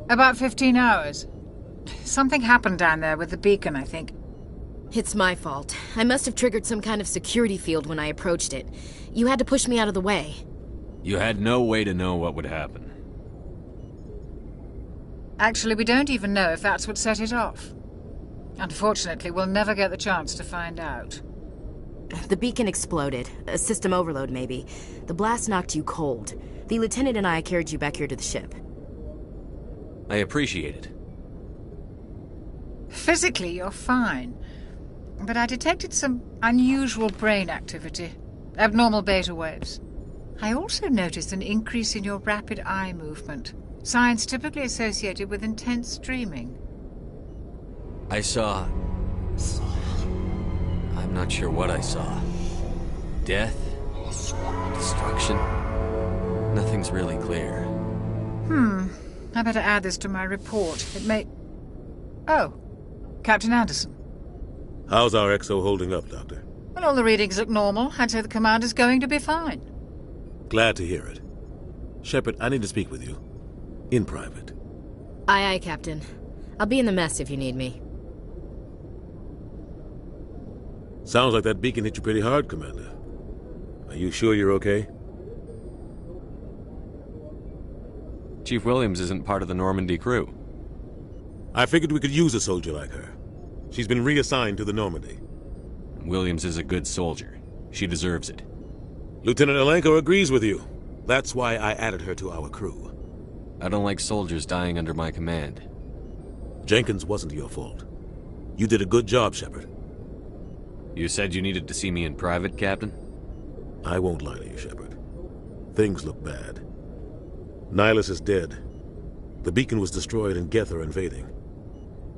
About 15 hours. Something happened down there with the beacon, I think. It's my fault. I must have triggered some kind of security field when I approached it. You had to push me out of the way. You had no way to know what would happen. Actually, we don't even know if that's what set it off. Unfortunately, we'll never get the chance to find out. The beacon exploded. A system overload, maybe. The blast knocked you cold. The lieutenant and I carried you back here to the ship. I appreciate it. Physically, you're fine. But I detected some unusual brain activity. Abnormal beta waves. I also noticed an increase in your rapid eye movement. Signs typically associated with intense dreaming. I saw... I'm not sure what I saw. Death? Destruction? Nothing's really clear. I better add this to my report. It may... Oh, Captain Anderson. How's our XO holding up, Doctor? Well, all the readings look normal. I'd say the commander's going to be fine. Glad to hear it. Shepard, I need to speak with you. In private. Aye, aye, Captain. I'll be in the mess if you need me. Sounds like that beacon hit you pretty hard, Commander. Are you sure you're okay? Chief Williams isn't part of the Normandy crew. I figured we could use a soldier like her. She's been reassigned to the Normandy. Williams is a good soldier. She deserves it. Lieutenant Alenko agrees with you. That's why I added her to our crew. I don't like soldiers dying under my command. Jenkins wasn't your fault. You did a good job, Shepard. You said you needed to see me in private, Captain? I won't lie to you, Shepard. Things look bad. Nihilus is dead. The beacon was destroyed and Geth are invading.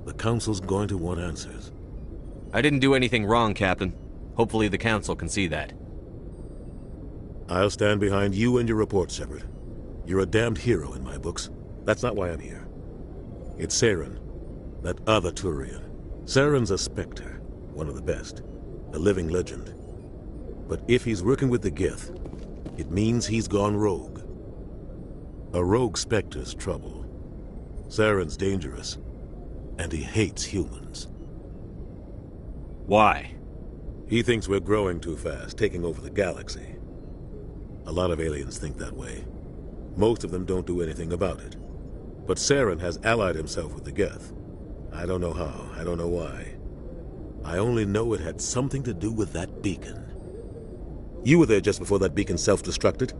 The Council's going to want answers. I didn't do anything wrong, Captain. Hopefully the Council can see that. I'll stand behind you and your report, Shepard. You're a damned hero in my books. That's not why I'm here. It's Saren, that other Turian. Saren's a Spectre, one of the best. A living legend. But if he's working with the Geth, it means he's gone rogue. A rogue Spectre's trouble. Saren's dangerous. And he hates humans. Why? He thinks we're growing too fast, taking over the galaxy. A lot of aliens think that way. Most of them don't do anything about it. But Saren has allied himself with the Geth. I don't know how, I don't know why. I only know it had something to do with that beacon. You were there just before that beacon self-destructed.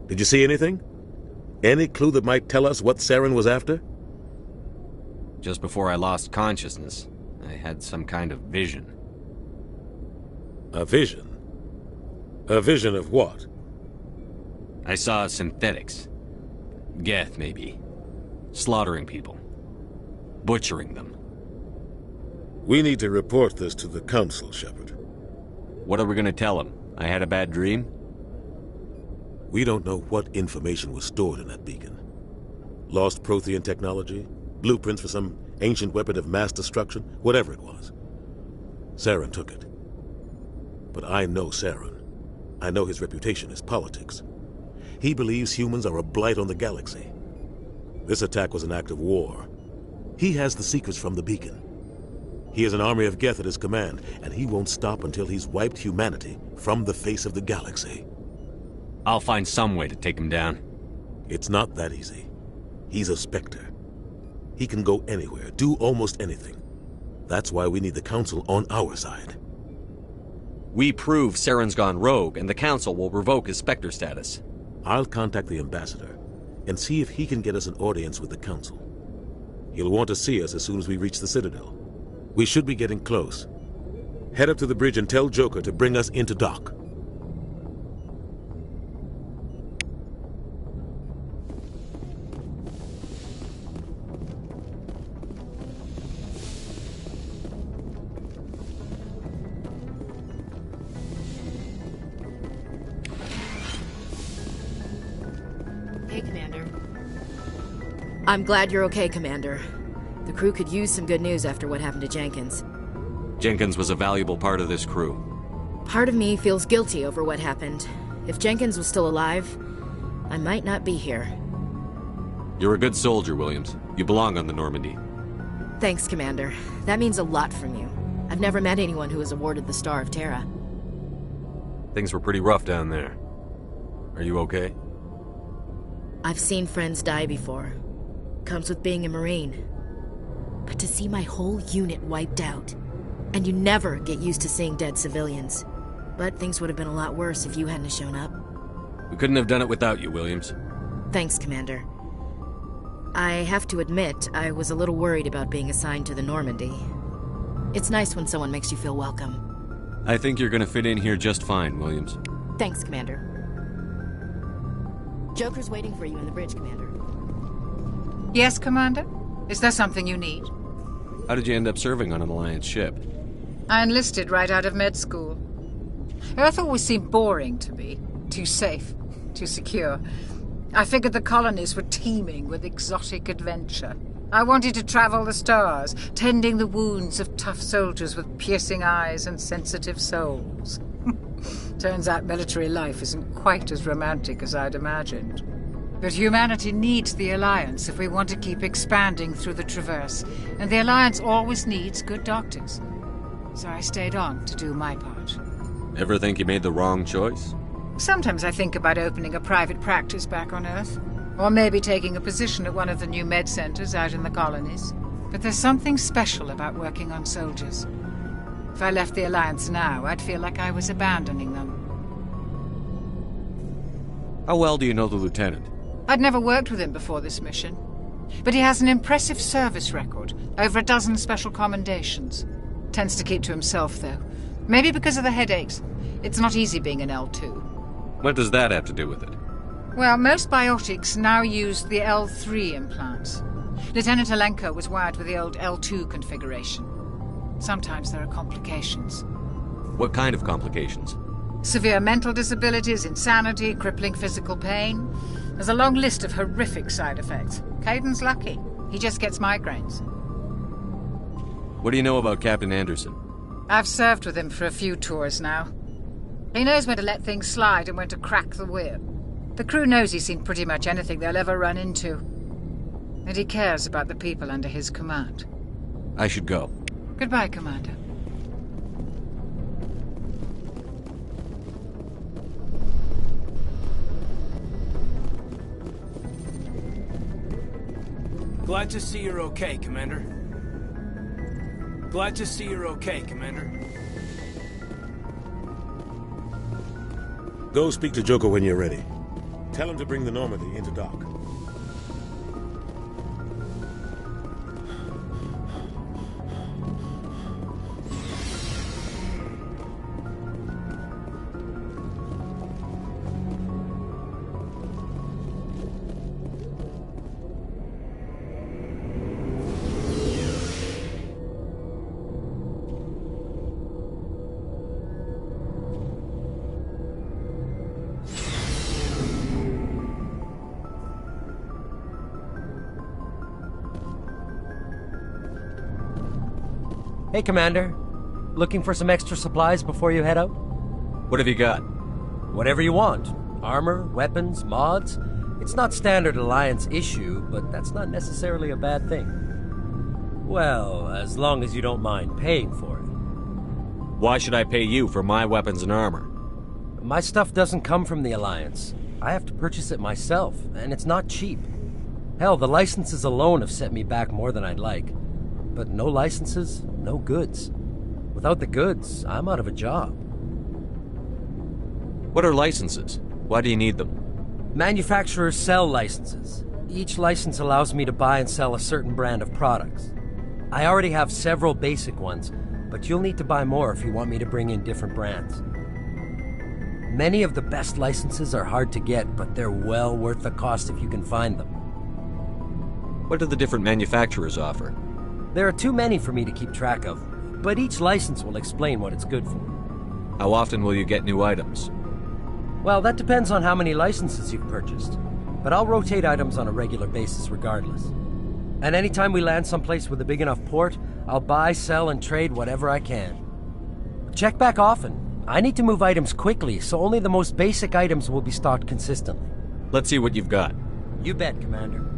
Did you see anything? Any clue that might tell us what Saren was after? Just before I lost consciousness, I had some kind of vision. A vision? A vision of what? I saw synthetics. Geth, maybe. Slaughtering people. Butchering them. We need to report this to the Council, Shepard. What are we gonna tell them? I had a bad dream? We don't know what information was stored in that beacon. Lost Prothean technology? Blueprints for some ancient weapon of mass destruction? Whatever it was. Saren took it. But I know Saren. I know his reputation is politics. He believes humans are a blight on the galaxy. This attack was an act of war. He has the secrets from the beacon. He has an army of Geth at his command, and he won't stop until he's wiped humanity from the face of the galaxy. I'll find some way to take him down. It's not that easy. He's a Spectre. He can go anywhere, do almost anything. That's why we need the Council on our side. We prove Saren's gone rogue, and the Council will revoke his Spectre status. I'll contact the Ambassador and see if he can get us an audience with the Council. He'll want to see us as soon as we reach the Citadel. We should be getting close. Head up to the bridge and tell Joker to bring us into dock. Hey, Commander. I'm glad you're okay, Commander. The crew could use some good news after what happened to Jenkins. Jenkins was a valuable part of this crew. Part of me feels guilty over what happened. If Jenkins was still alive, I might not be here. You're a good soldier, Williams. You belong on the Normandy. Thanks, Commander. That means a lot from you. I've never met anyone who was awarded the Star of Terra. Things were pretty rough down there. Are you okay? I've seen friends die before. Comes with being a Marine. But to see my whole unit wiped out, and you never get used to seeing dead civilians. But things would have been a lot worse if you hadn't shown up. We couldn't have done it without you, Williams. Thanks, Commander. I have to admit, I was a little worried about being assigned to the Normandy. It's nice when someone makes you feel welcome. I think you're gonna fit in here just fine, Williams. Thanks, Commander. Joker's waiting for you in the bridge, Commander. Yes, Commander? Is there something you need? How did you end up serving on an Alliance ship? I enlisted right out of med school. Earth always seemed boring to me. Too safe, too secure. I figured the colonies were teeming with exotic adventure. I wanted to travel the stars, tending the wounds of tough soldiers with piercing eyes and sensitive souls. Turns out military life isn't quite as romantic as I'd imagined. But humanity needs the Alliance if we want to keep expanding through the Traverse, and the Alliance always needs good doctors. So I stayed on to do my part. Ever think you made the wrong choice? Sometimes I think about opening a private practice back on Earth, or maybe taking a position at one of the new med centers out in the colonies. But there's something special about working on soldiers. If I left the Alliance now, I'd feel like I was abandoning them. How well do you know the Lieutenant? I'd never worked with him before this mission. But he has an impressive service record, over a dozen special commendations. Tends to keep to himself, though. Maybe because of the headaches. It's not easy being an L2. What does that have to do with it? Well, most biotics now use the L3 implants. Lieutenant Alenko was wired with the old L2 configuration. Sometimes there are complications. What kind of complications? Severe mental disabilities, insanity, crippling physical pain. There's a long list of horrific side effects. Caden's lucky. He just gets migraines. What do you know about Captain Anderson? I've served with him for a few tours now. He knows when to let things slide and when to crack the whip. The crew knows he's seen pretty much anything they'll ever run into. And he cares about the people under his command. I should go. Goodbye, Commander. Glad to see you're okay, Commander. Glad to see you're okay, Commander. Go speak to Joker when you're ready. Tell him to bring the Normandy into dock. Hey, Commander. Looking for some extra supplies before you head out? What have you got? Whatever you want. Armor, weapons, mods. It's not standard Alliance issue, but that's not necessarily a bad thing. Well, as long as you don't mind paying for it. Why should I pay you for my weapons and armor? My stuff doesn't come from the Alliance. I have to purchase it myself, and it's not cheap. Hell, the licenses alone have set me back more than I'd like. But no licenses, no goods. Without the goods, I'm out of a job. What are licenses? Why do you need them? Manufacturers sell licenses. Each license allows me to buy and sell a certain brand of products. I already have several basic ones, but you'll need to buy more if you want me to bring in different brands. Many of the best licenses are hard to get, but they're well worth the cost if you can find them. What do the different manufacturers offer? There are too many for me to keep track of, but each license will explain what it's good for. How often will you get new items? Well, that depends on how many licenses you've purchased, but I'll rotate items on a regular basis regardless. And anytime we land someplace with a big enough port, I'll buy, sell, and trade whatever I can. Check back often. I need to move items quickly, so only the most basic items will be stocked consistently. Let's see what you've got. You bet, Commander.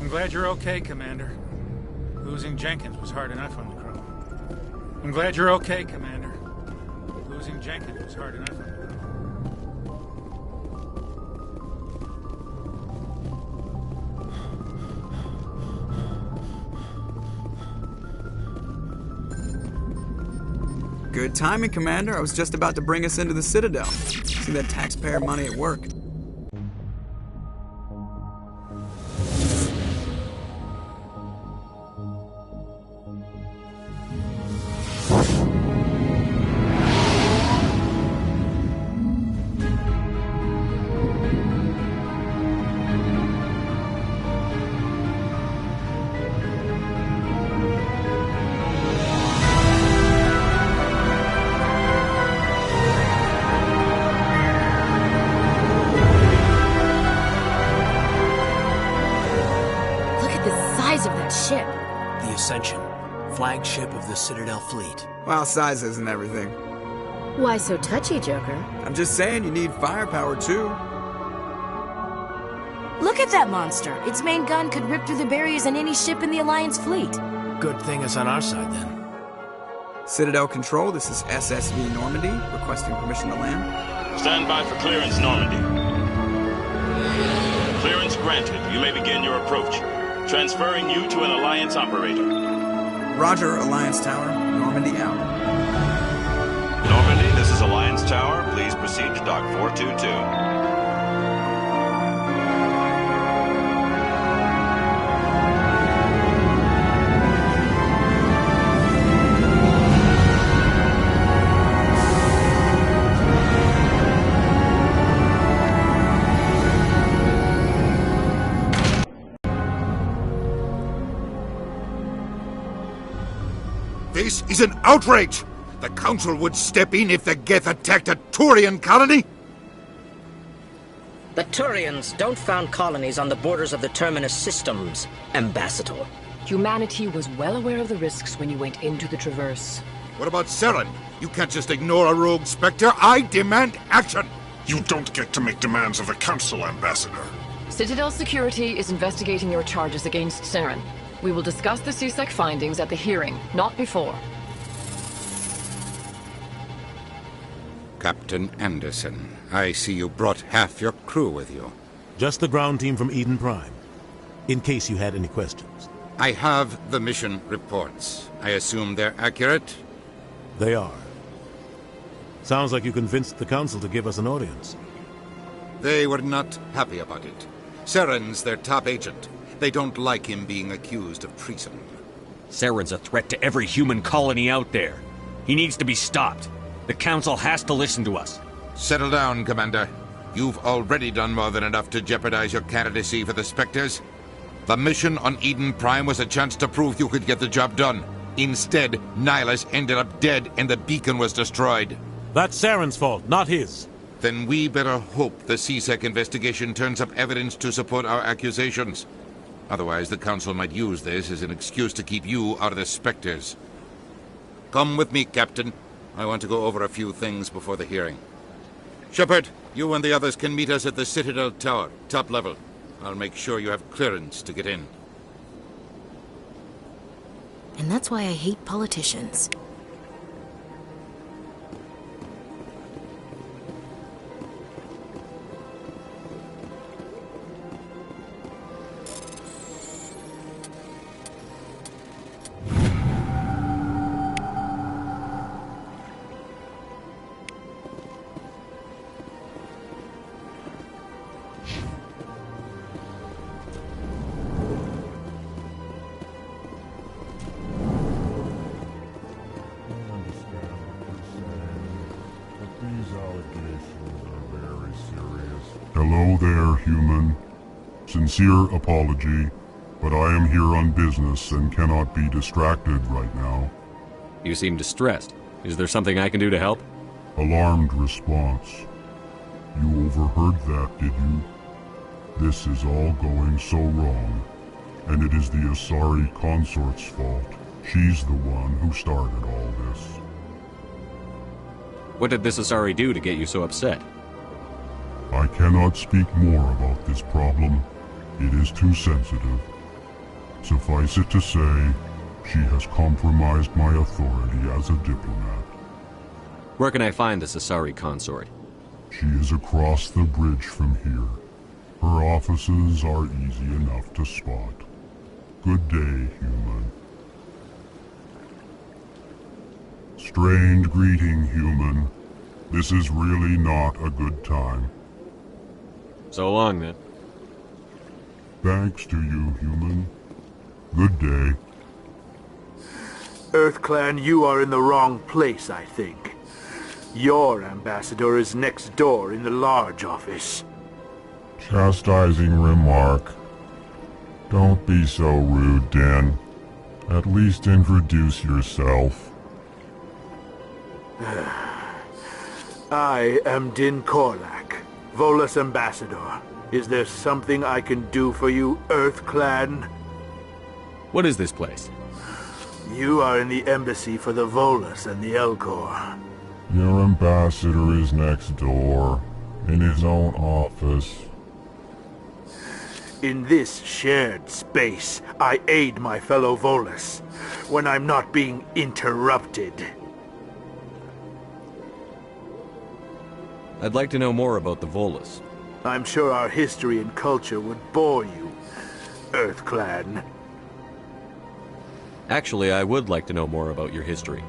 I'm glad you're okay, Commander. Losing Jenkins was hard enough on the crew. I'm glad you're okay, Commander. Losing Jenkins was hard enough on the crew. Good timing, Commander. I was just about to bring us into the Citadel. See that taxpayer money at work. flagship of the Citadel fleet. Well, size isn't everything. Why so touchy, Joker? I'm just saying you need firepower, too. Look at that monster. Its main gun could rip through the barriers in any ship in the Alliance fleet. Good thing it's on our side, then. Citadel Control, this is SSV Normandy, requesting permission to land. Stand by for clearance, Normandy. Clearance granted. You may begin your approach. Transferring you to an Alliance operator. Roger, Alliance Tower. Normandy out. Normandy, this is Alliance Tower. Please proceed to Dock 422. This is an outrage! The Council would step in if the Geth attacked a Turian colony? The Turians don't found colonies on the borders of the Terminus systems, Ambassador. Humanity was well aware of the risks when you went into the Traverse. What about Saren? You can't just ignore a rogue Spectre. I demand action! You don't get to make demands of the Council, Ambassador. Citadel Security is investigating your charges against Saren. We will discuss the CSEC findings at the hearing, not before. Captain Anderson, I see you brought half your crew with you. Just the ground team from Eden Prime, in case you had any questions. I have the mission reports. I assume they're accurate? They are. Sounds like you convinced the Council to give us an audience. They were not happy about it. Saren's their top agent. They don't like him being accused of treason. Saren's a threat to every human colony out there. He needs to be stopped. The Council has to listen to us. Settle down, Commander. You've already done more than enough to jeopardize your candidacy for the Spectres. The mission on Eden Prime was a chance to prove you could get the job done. Instead, Nihilus ended up dead and the beacon was destroyed. That's Saren's fault, not his. Then we better hope the CSEC investigation turns up evidence to support our accusations. Otherwise, the Council might use this as an excuse to keep you out of the Spectres. Come with me, Captain. I want to go over a few things before the hearing. Shepard, you and the others can meet us at the Citadel Tower, top level. I'll make sure you have clearance to get in. And that's why I hate politicians. Hello there, human. Sincere apology, but I am here on business and cannot be distracted right now. You seem distressed. Is there something I can do to help? Alarmed response. You overheard that, did you? This is all going so wrong, and it is the Asari consort's fault. She's the one who started all this. What did this Asari do to get you so upset? I cannot speak more about this problem. It is too sensitive. Suffice it to say, she has compromised my authority as a diplomat. Where can I find this Asari consort? She is across the bridge from here. Her offices are easy enough to spot. Good day, human. Strange greeting, human. This is really not a good time. So long, then. Thanks to you, human. Good day. EarthClan, you are in the wrong place, I think. Your ambassador is next door in the large office. Chastising remark. Don't be so rude, Dan. At least introduce yourself. I am Din Korlak, Volus ambassador. Is there something I can do for you, EarthClan? What is this place? You are in the embassy for the Volus and the Elcor. Your ambassador is next door, in his own office. In this shared space, I aid my fellow Volus when I'm not being interrupted. I'd like to know more about the Volus. I'm sure our history and culture would bore you, EarthClan. Actually, I would like to know more about your history.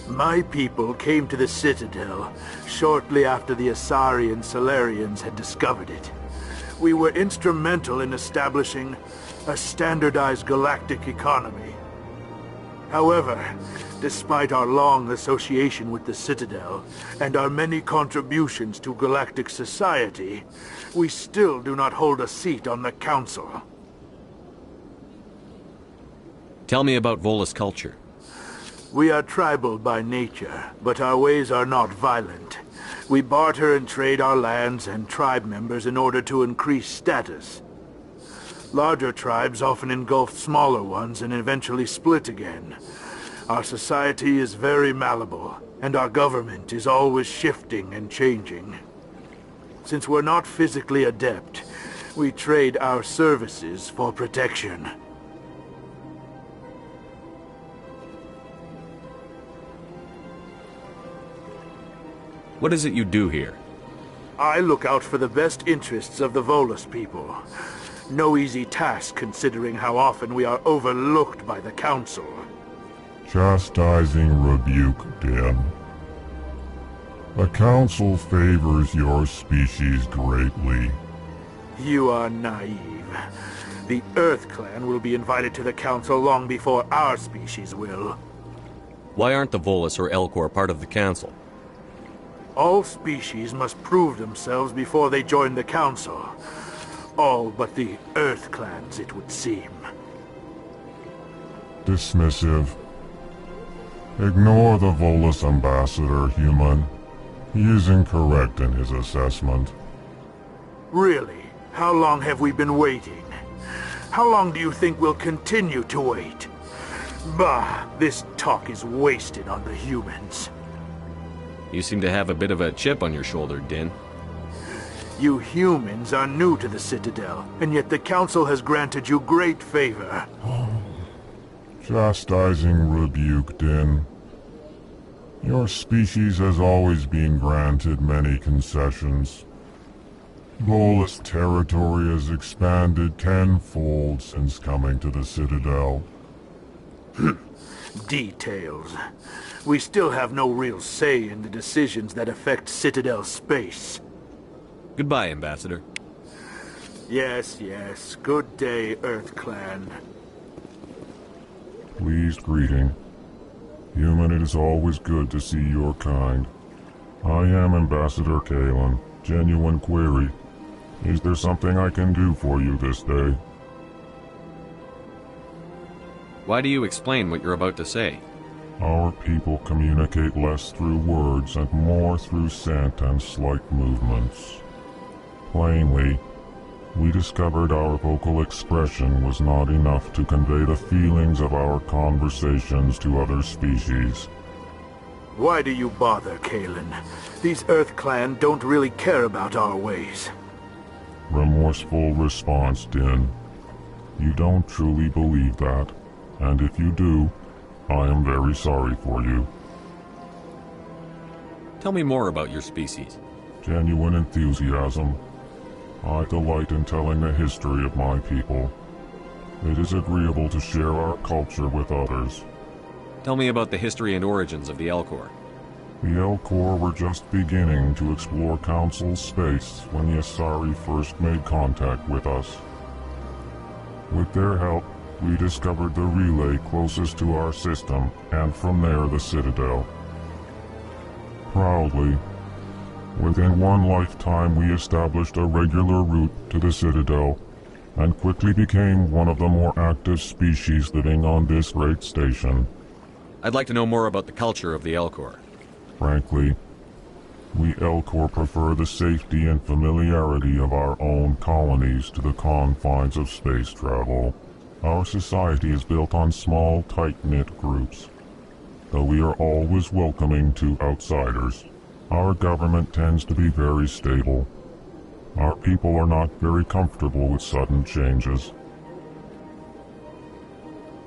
My people came to the Citadel shortly after the Asari and Solarians had discovered it. We were instrumental in establishing a standardized galactic economy. However, despite our long association with the Citadel and our many contributions to galactic society, we still do not hold a seat on the Council. Tell me about Volus culture. We are tribal by nature, but our ways are not violent. We barter and trade our lands and tribe members in order to increase status. Larger tribes often engulf smaller ones and eventually split again. Our society is very malleable, and our government is always shifting and changing. Since we're not physically adept, we trade our services for protection. What is it you do here? I look out for the best interests of the Volus people. No easy task considering how often we are overlooked by the Council. Chastising rebuke, Din. The Council favors your species greatly. You are naive. The EarthClan will be invited to the Council long before our species will. Why aren't the Volus or Elcor part of the Council? All species must prove themselves before they join the Council. All but the EarthClans, it would seem. Dismissive. Ignore the Volus ambassador, human. He is incorrect in his assessment. Really? How long have we been waiting? How long do you think we'll continue to wait? Bah, this talk is wasted on the humans. You seem to have a bit of a chip on your shoulder, Din. You humans are new to the Citadel, and yet the Council has granted you great favor. Chastising rebuke, Din. Your species has always been granted many concessions. Volus territory has expanded tenfold since coming to the Citadel. Details. We still have no real say in the decisions that affect Citadel space. Goodbye, Ambassador. Yes, yes. Good day, EarthClan. Pleased greeting. Human, it is always good to see your kind. I am Ambassador Kalen. Genuine query. Is there something I can do for you this day? Why do you explain what you're about to say? Our people communicate less through words and more through scent and slight movements. Plainly, we discovered our vocal expression was not enough to convey the feelings of our conversations to other species. Why do you bother, Kalen? These EarthClan don't really care about our ways. Remorseful response, Din. You don't truly believe that, and if you do, I am very sorry for you. Tell me more about your species. Genuine enthusiasm. I delight in telling the history of my people. It is agreeable to share our culture with others. Tell me about the history and origins of the Elcor. The Elcor were just beginning to explore Council space when the Asari first made contact with us. With their help, we discovered the relay closest to our system, and from there the Citadel. Proudly, within one lifetime we established a regular route to the Citadel, and quickly became one of the more active species living on this great station. I'd like to know more about the culture of the Elcor. Frankly, we Elcor prefer the safety and familiarity of our own colonies to the confines of space travel. Our society is built on small, tight-knit groups. Though we are always welcoming to outsiders, our government tends to be very stable. Our people are not very comfortable with sudden changes.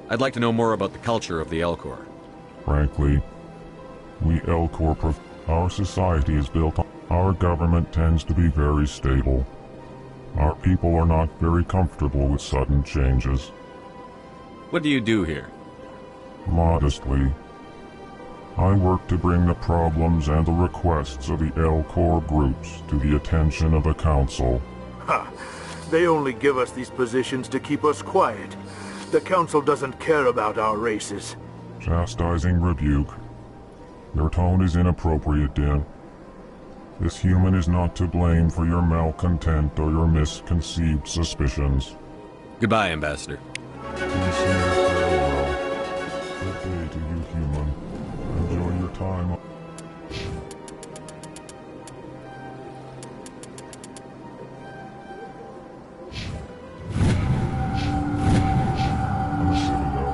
I'd like to know more about the culture of the Elcor. Frankly, we Elcor our society is built on... Our government tends to be very stable. Our people are not very comfortable with sudden changes. What do you do here? Modestly, I work to bring the problems and the requests of the Elcor groups to the attention of the Council. Ha! They only give us these positions to keep us quiet. The Council doesn't care about our races. Chastising rebuke. Your tone is inappropriate, Din. This human is not to blame for your malcontent or your misconceived suspicions. Goodbye, Ambassador. Sincere farewell. Good day to you, human. Enjoy your time. On the Citadel.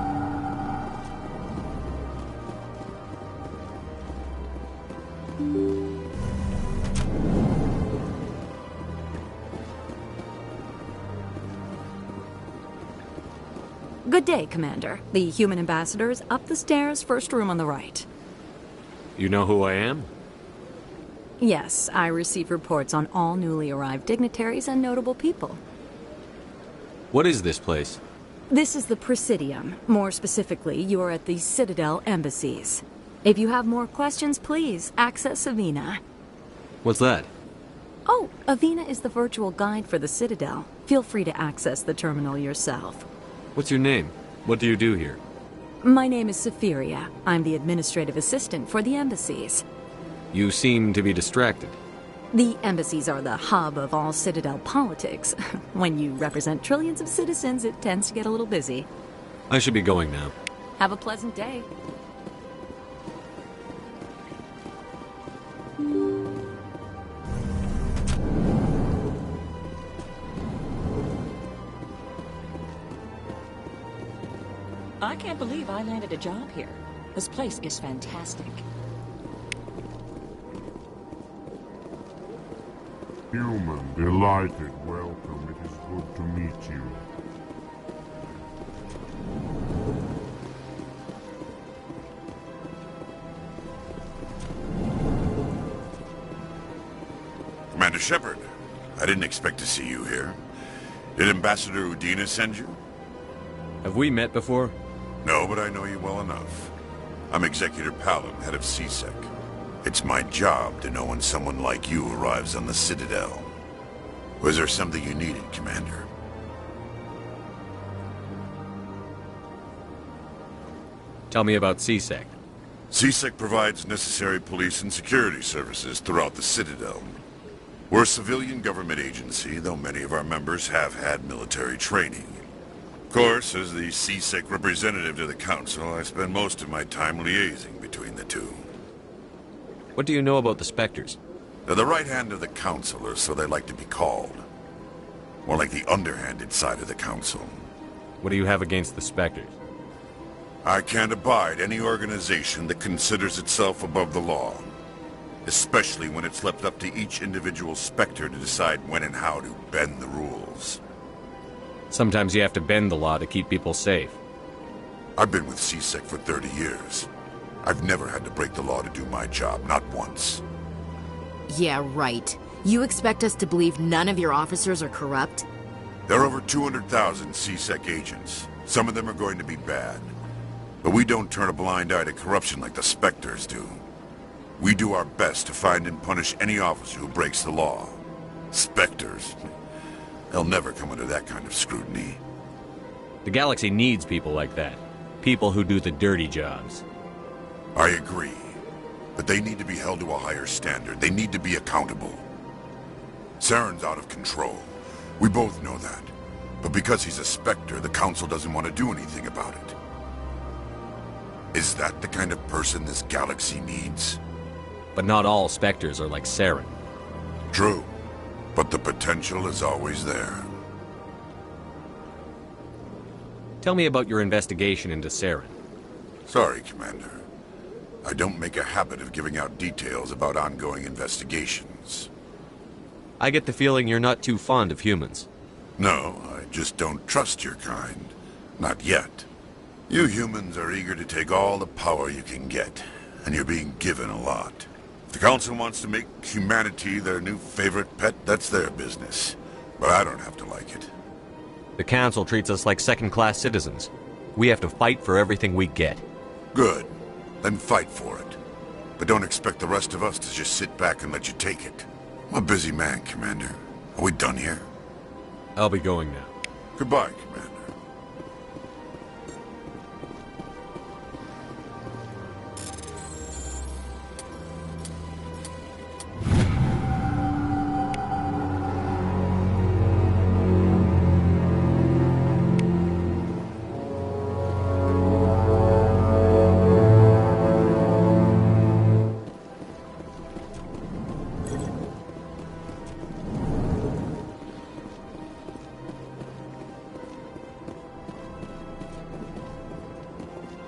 Good day, Commander. The human ambassador is up the stairs, first room on the right. You know who I am? Yes, I receive reports on all newly arrived dignitaries and notable people. What is this place? This is the Presidium. More specifically, you are at the Citadel embassies. If you have more questions, please access Avina. What's that? Oh, Avina is the virtual guide for the Citadel. Feel free to access the terminal yourself. What's your name? What do you do here? My name is Safiria. I'm the administrative assistant for the embassies. You seem to be distracted. The embassies are the hub of all Citadel politics. When you represent trillions of citizens, it tends to get a little busy. I should be going now. Have a pleasant day. I can't believe I landed a job here. This place is fantastic. Human, delighted, welcome. It is good to meet you. Commander Shepard, I didn't expect to see you here. Did Ambassador Udina send you? Have we met before? No, but I know you well enough. I'm Executor Palin, head of CSEC. It's my job to know when someone like you arrives on the Citadel. Was there something you needed, Commander? Tell me about CSEC. CSEC provides necessary police and security services throughout the Citadel. We're a civilian government agency, though many of our members have had military training. Of course, as the CSEC representative to the Council, I spend most of my time liaising between the two. What do you know about the Spectres? They're the right hand of the Council, or so they like to be called. More like the underhanded side of the Council. What do you have against the Spectres? I can't abide any organization that considers itself above the law. Especially when it's left up to each individual Spectre to decide when and how to bend the rules. Sometimes you have to bend the law to keep people safe. I've been with CSEC for 30 years. I've never had to break the law to do my job, not once. Yeah, right. You expect us to believe none of your officers are corrupt? There are over 200,000 CSEC agents. Some of them are going to be bad. But we don't turn a blind eye to corruption like the Spectres do. We do our best to find and punish any officer who breaks the law. Spectres. They'll never come under that kind of scrutiny. The galaxy needs people like that. People who do the dirty jobs. I agree. But they need to be held to a higher standard. They need to be accountable. Saren's out of control. We both know that. But because he's a Spectre, the Council doesn't want to do anything about it. Is that the kind of person this galaxy needs? But not all Spectres are like Saren. True. But the potential is always there. Tell me about your investigation into Saren. Sorry, Commander. I don't make a habit of giving out details about ongoing investigations. I get the feeling you're not too fond of humans. No, I just don't trust your kind. Not yet. You humans are eager to take all the power you can get, and you're being given a lot. If the Council wants to make humanity their new favorite pet, that's their business. But I don't have to like it. The Council treats us like second-class citizens. We have to fight for everything we get. Good. Then fight for it. But don't expect the rest of us to just sit back and let you take it. I'm a busy man, Commander. Are we done here? I'll be going now. Goodbye, Commander.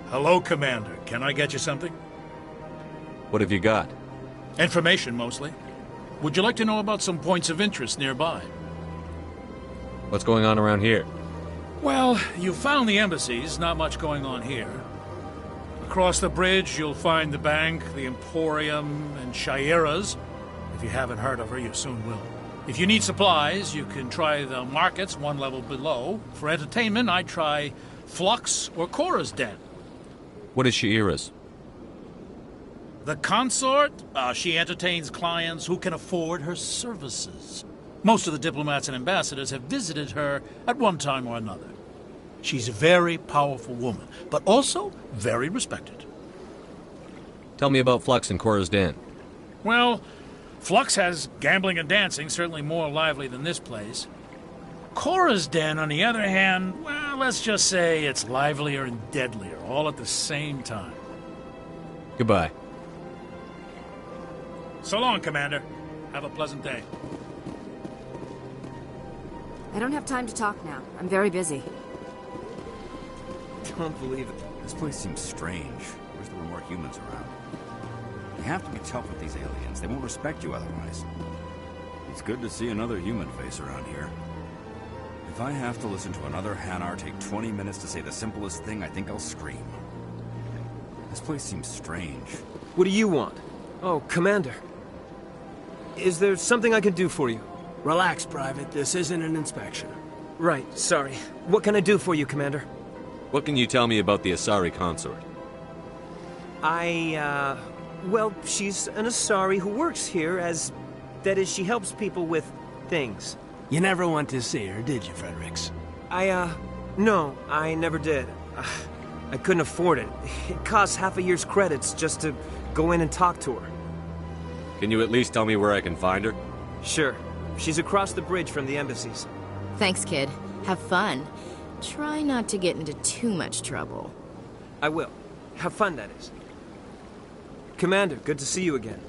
Hello, Commander. Can I get you something? What have you got? Information, mostly. Would you like to know about some points of interest nearby? What's going on around here? Well, you found the embassies. Not much going on here. Across the bridge, you'll find the bank, the Emporium, and Shaira's. If you haven't heard of her, you soon will. If you need supplies, you can try the markets one level below. For entertainment, I'd try Flux or Cora's Den. What is Shaira's? The consort? She entertains clients who can afford her services. Most of the diplomats and ambassadors have visited her at one time or another. She's a very powerful woman, but also very respected. Tell me about Flux and Cora's Den. Well, Flux has gambling and dancing, certainly more lively than this place. Cora's Den, on the other hand, well, let's just say it's livelier and deadlier, all at the same time. Goodbye. So long, Commander. Have a pleasant day. I don't have time to talk now. I'm very busy. Don't believe it. This place seems strange. Wish there were more humans around. You have to be tough with these aliens. They won't respect you otherwise. It's good to see another human face around here. If I have to listen to another Hanar take 20 minutes to say the simplest thing, I think I'll scream. This place seems strange. What do you want? Oh, Commander. Is there something I can do for you? Relax, Private. This isn't an inspection. Right, sorry. What can I do for you, Commander? What can you tell me about the Asari consort? Well, she's an Asari who works here as... That is, she helps people with things. You never went to see her, did you, Fredericks? No, I never did. I couldn't afford it. It costs half a year's credits just to go in and talk to her. Can you at least tell me where I can find her? Sure. She's across the bridge from the embassies. Thanks, kid. Have fun. Try not to get into too much trouble. I will. Have fun, that is. Commander, good to see you again.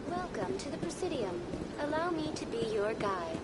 Welcome to the Presidium. Allow me to be your guide.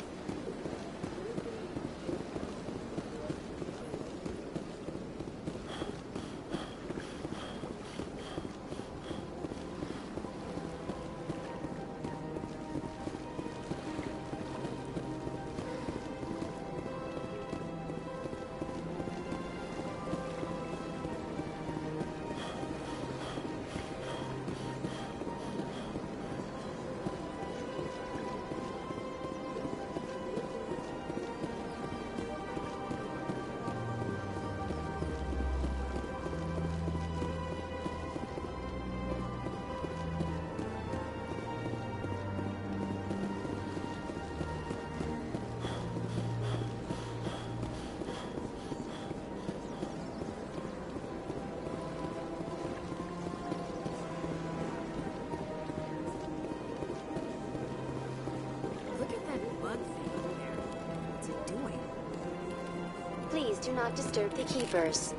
not disturb the keepers.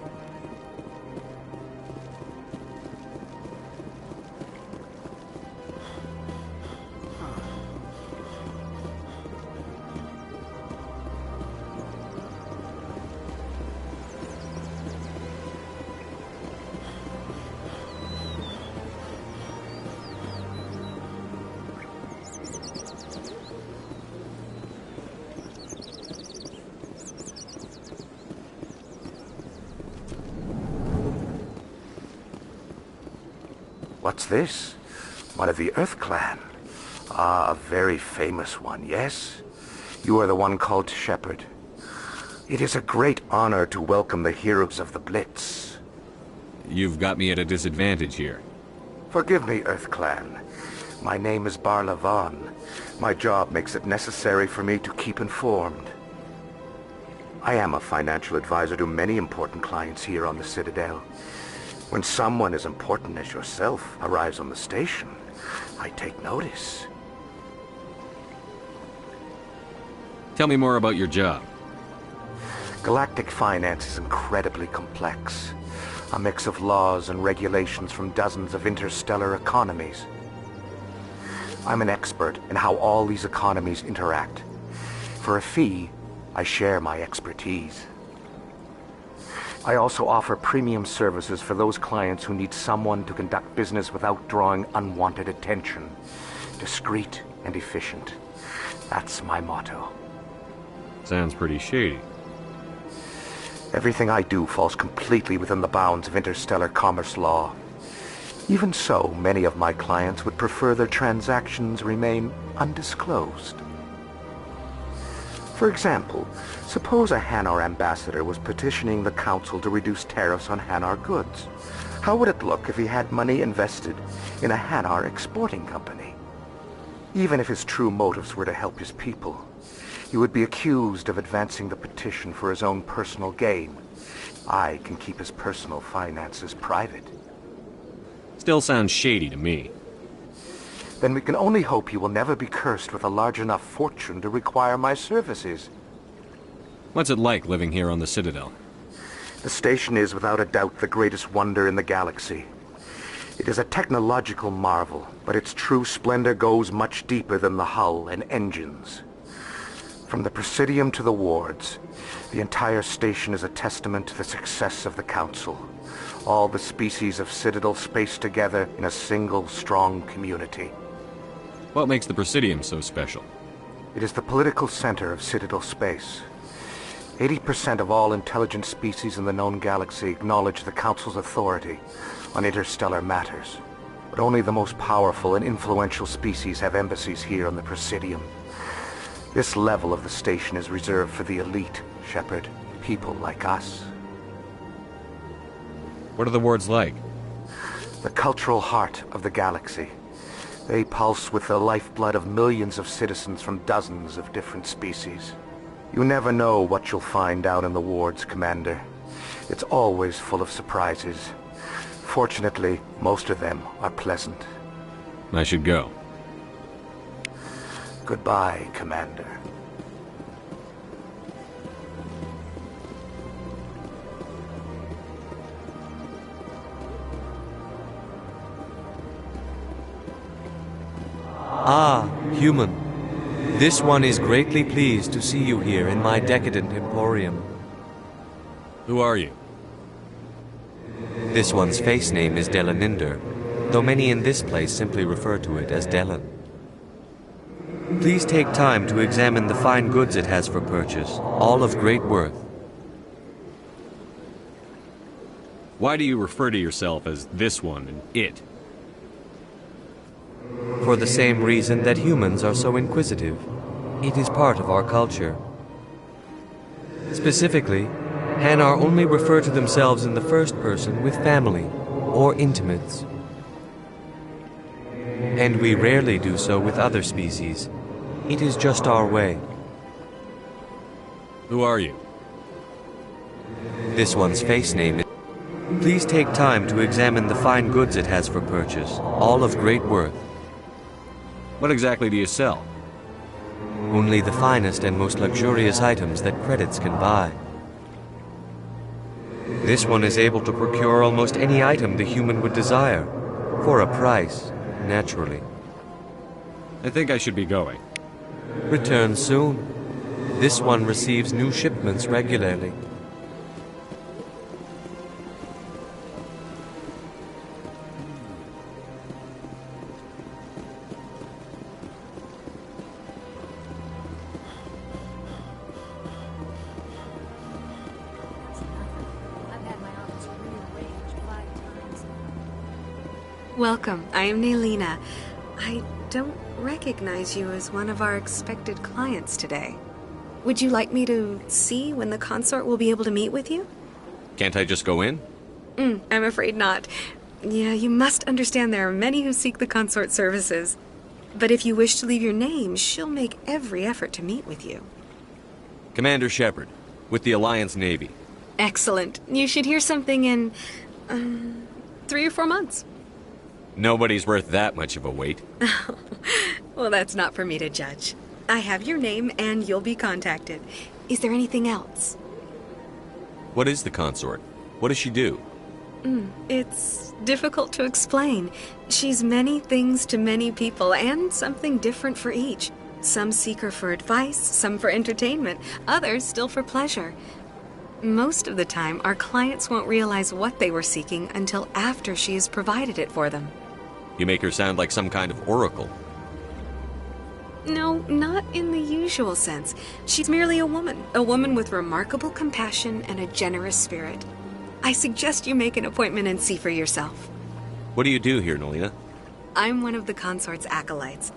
What's this? One of the Earth Clan. Ah, a very famous one, yes? You are the one called Shepard. It is a great honor to welcome the heroes of the Blitz. You've got me at a disadvantage here. Forgive me, Earth Clan. My name is Barla Vaughn. My job makes it necessary for me to keep informed. I am a financial advisor to many important clients here on the Citadel. When someone as important as yourself arrives on the station, I take notice. Tell me more about your job. Galactic finance is incredibly complex. A mix of laws and regulations from dozens of interstellar economies. I'm an expert in how all these economies interact. For a fee, I share my expertise. I also offer premium services for those clients who need someone to conduct business without drawing unwanted attention. Discreet and efficient. That's my motto. Sounds pretty shady. Everything I do falls completely within the bounds of interstellar commerce law. Even so, many of my clients would prefer their transactions remain undisclosed. For example, suppose a Hanar ambassador was petitioning the Council to reduce tariffs on Hanar goods. How would it look if he had money invested in a Hanar exporting company? Even if his true motives were to help his people, he would be accused of advancing the petition for his own personal gain. I can keep his personal finances private. Still sounds shady to me. Then we can only hope he will never be cursed with a large enough fortune to require my services. What's it like living here on the Citadel? The station is without a doubt the greatest wonder in the galaxy. It is a technological marvel, but its true splendor goes much deeper than the hull and engines. From the Presidium to the wards, the entire station is a testament to the success of the Council. All the species of Citadel spaced together in a single strong community. What makes the Presidium so special? It is the political center of Citadel space. 80% of all intelligent species in the known galaxy acknowledge the Council's authority on interstellar matters. But only the most powerful and influential species have embassies here on the Presidium. This level of the station is reserved for the elite, Shepard. People like us. What are the wards like? The cultural heart of the galaxy. They pulse with the lifeblood of millions of citizens from dozens of different species. You never know what you'll find out in the wards, Commander. It's always full of surprises. Fortunately, most of them are pleasant. I should go. Goodbye, Commander. Ah, human. This one is greatly pleased to see you here in my decadent emporium. Who are you? This one's face name is Delaninder, though many in this place simply refer to it as Delan. Please take time to examine the fine goods it has for purchase, all of great worth. Why do you refer to yourself as this one and it? For the same reason that humans are so inquisitive. It is part of our culture. Specifically, Hanar only refer to themselves in the first person with family or intimates. And we rarely do so with other species. It is just our way. Who are you? This one's face name is... Please take time to examine the fine goods it has for purchase, all of great worth. What exactly do you sell? Only the finest and most luxurious items that credits can buy. This one is able to procure almost any item the human would desire. For a price, naturally. I think I should be going. Return soon. This one receives new shipments regularly. Welcome. I am Nelina. I don't recognize you as one of our expected clients today. Would you like me to see when the consort will be able to meet with you? Can't I just go in? I'm afraid not. Yeah, you must understand there are many who seek the consort services. But if you wish to leave your name, she'll make every effort to meet with you. Commander Shepard, with the Alliance Navy. Excellent. You should hear something in 3 or 4 months. Nobody's worth that much of a wait. Well, that's not for me to judge. I have your name, and you'll be contacted. Is there anything else? What is the consort? What does she do? It's difficult to explain. She's many things to many people, and something different for each. Some seek her for advice, some for entertainment, others still for pleasure. Most of the time, our clients won't realize what they were seeking until after she has provided it for them. You make her sound like some kind of oracle. No, not in the usual sense. She's merely a woman with remarkable compassion and a generous spirit. I suggest you make an appointment and see for yourself. What do you do here, Nelina? I'm one of the consort's acolytes.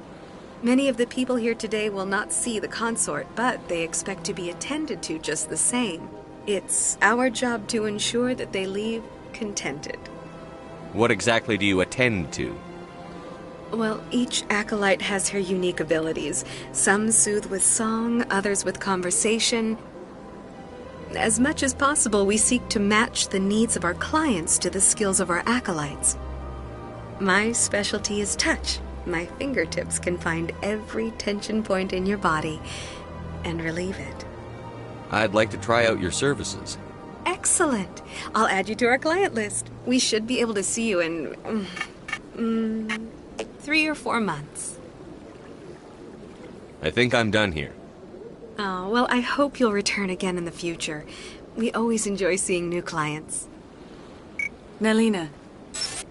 Many of the people here today will not see the consort, but they expect to be attended to just the same. It's our job to ensure that they leave contented. What exactly do you attend to? Well, each acolyte has her unique abilities. Some soothe with song, others with conversation. As much as possible, we seek to match the needs of our clients to the skills of our acolytes. My specialty is touch. My fingertips can find every tension point in your body and relieve it. I'd like to try out your services. Excellent. I'll add you to our client list. We should be able to see you in 3 or 4 months. I think I'm done here. Oh, well, I hope you'll return again in the future. We always enjoy seeing new clients. Nelina.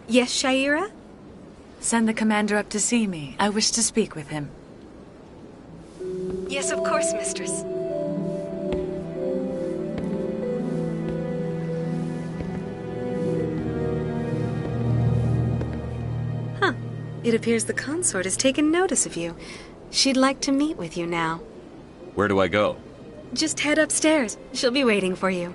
Yes, Shaira? Send the commander up to see me. I wish to speak with him. Yes, of course, mistress. It appears the consort has taken notice of you. She'd like to meet with you now. Where do I go? Just head upstairs. She'll be waiting for you.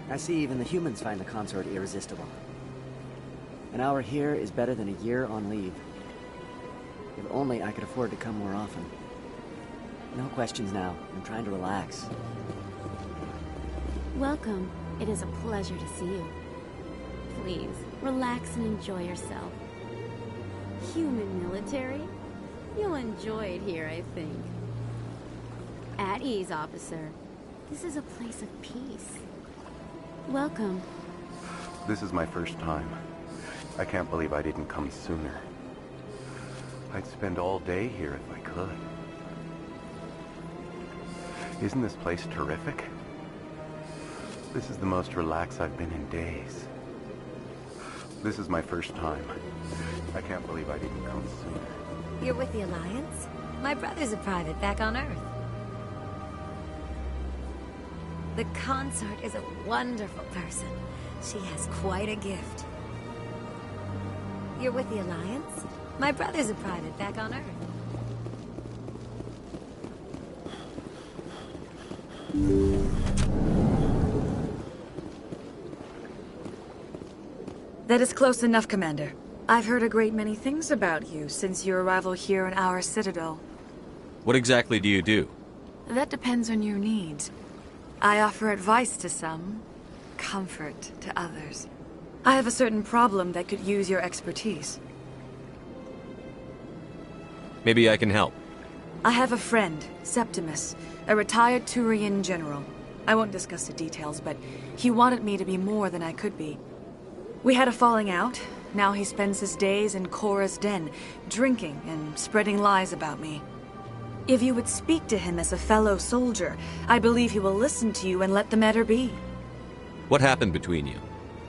I see even the humans find the consort irresistible. An hour here is better than a year on leave. If only I could afford to come more often. No questions now. I'm trying to relax. Welcome. It is a pleasure to see you. Please, relax and enjoy yourself. Human military? You'll enjoy it here, I think. At ease, officer. This is a place of peace. Welcome. This is my first time. I can't believe I didn't come sooner. I'd spend all day here if I could. Isn't this place terrific? This is the most relaxed I've been in days. This is my first time. I can't believe I didn't come sooner. You're with the Alliance? My brother's a private back on Earth. The consort is a wonderful person. She has quite a gift. You're with the Alliance? My brother's a private back on Earth. That is close enough, Commander. I've heard a great many things about you since your arrival here in our citadel. What exactly do you do? That depends on your needs. I offer advice to some, comfort to others. I have a certain problem that could use your expertise. Maybe I can help. I have a friend, Septimus, a retired Turian general. I won't discuss the details, but he wanted me to be more than I could be. We had a falling out. Now he spends his days in Cora's den, drinking and spreading lies about me. If you would speak to him as a fellow soldier, I believe he will listen to you and let the matter be. What happened between you?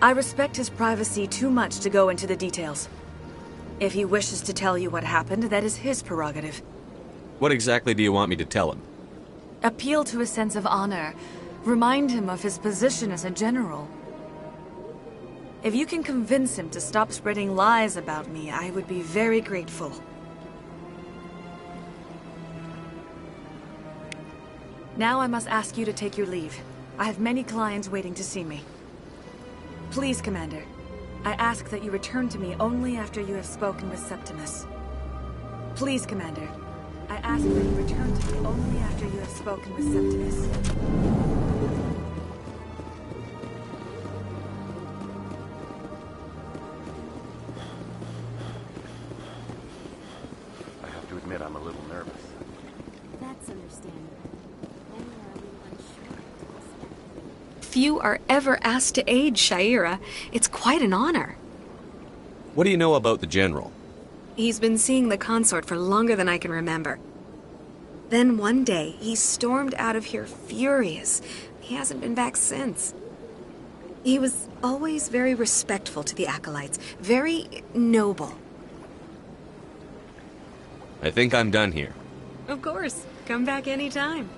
I respect his privacy too much to go into the details. If he wishes to tell you what happened, that is his prerogative. What exactly do you want me to tell him? Appeal to his sense of honor. Remind him of his position as a general. If you can convince him to stop spreading lies about me, I would be very grateful. Now I must ask you to take your leave. I have many clients waiting to see me. Please, Commander. I ask that you return to me only after you have spoken with Septimus. Please, Commander. I ask that you return to me only after you have spoken with Septimus. I have to admit I'm a little nervous. That's understandable. When are we unsure to expect? Few are ever asked to aid Shaira. It's quite an honor. What do you know about the General? He's been seeing the consort for longer than I can remember. Then one day, he stormed out of here furious. He hasn't been back since. He was always very respectful to the acolytes, very noble. I think I'm done here. Of course. Come back anytime.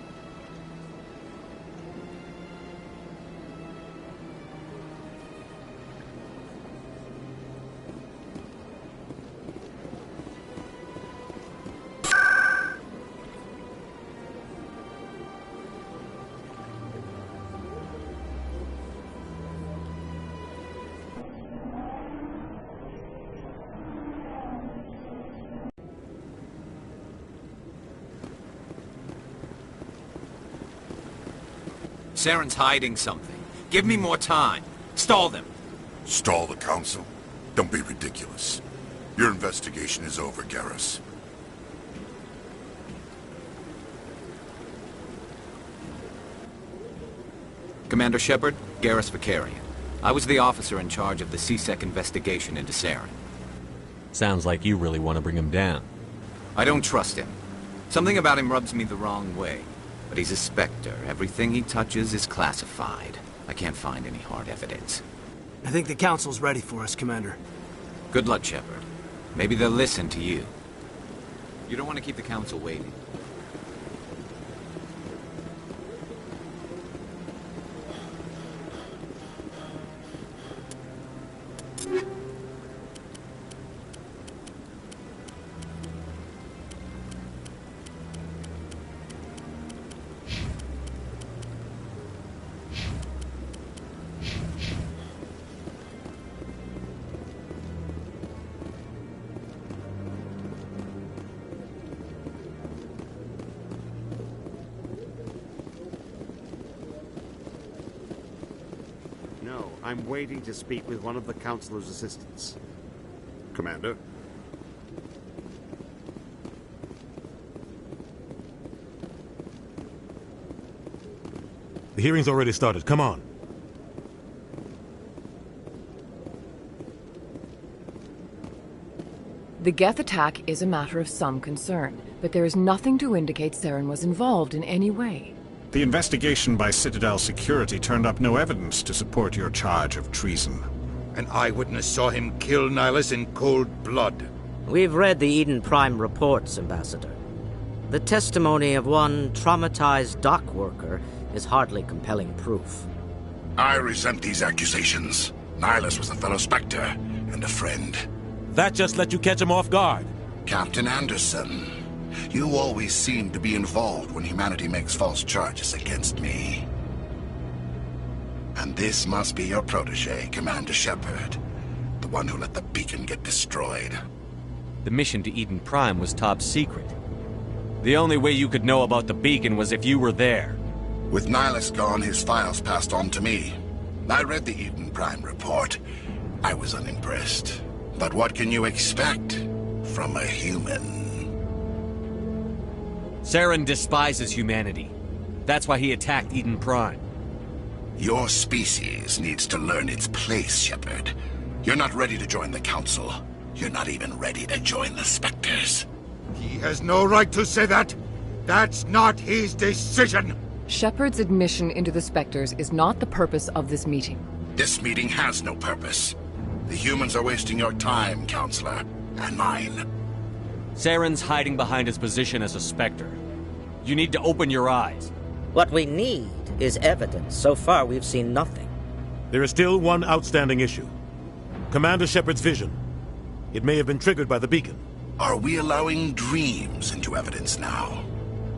Saren's hiding something. Give me more time. Stall them. Stall the Council? Don't be ridiculous. Your investigation is over, Garrus. Commander Shepard, Garrus Vicarian. I was the officer in charge of the C-Sec investigation into Saren. Sounds like you really want to bring him down. I don't trust him. Something about him rubs me the wrong way. But he's a Spectre. Everything he touches is classified. I can't find any hard evidence. I think the Council's ready for us, Commander. Good luck, Shepard. Maybe they'll listen to you. You don't want to keep the Council waiting. No, I'm waiting to speak with one of the Councilor's assistants. Commander? The hearing's already started. Come on. The Geth attack is a matter of some concern, but there is nothing to indicate Saren was involved in any way. The investigation by Citadel Security turned up no evidence to support your charge of treason. An eyewitness saw him kill Nihilus in cold blood. We've read the Eden Prime reports, Ambassador. The testimony of one traumatized dock worker is hardly compelling proof. I resent these accusations. Nihilus was a fellow Spectre and a friend. That just let you catch him off guard. Captain Anderson, you always seem to be involved when humanity makes false charges against me. And this must be your protege, Commander Shepard. The one who let the beacon get destroyed. The mission to Eden Prime was top secret. The only way you could know about the beacon was if you were there. With Nihilus gone, his files passed on to me. I read the Eden Prime report. I was unimpressed. But what can you expect from a human? Saren despises humanity. That's why he attacked Eden Prime. Your species needs to learn its place, Shepard. You're not ready to join the Council. You're not even ready to join the Spectres. He has no right to say that. That's not his decision. Shepard's admission into the Spectres is not the purpose of this meeting. This meeting has no purpose. The humans are wasting your time, Counselor, and mine. Saren's hiding behind his position as a Spectre. You need to open your eyes. What we need is evidence. So far, we've seen nothing. There is still one outstanding issue. Commander Shepard's vision. It may have been triggered by the beacon. Are we allowing dreams into evidence now?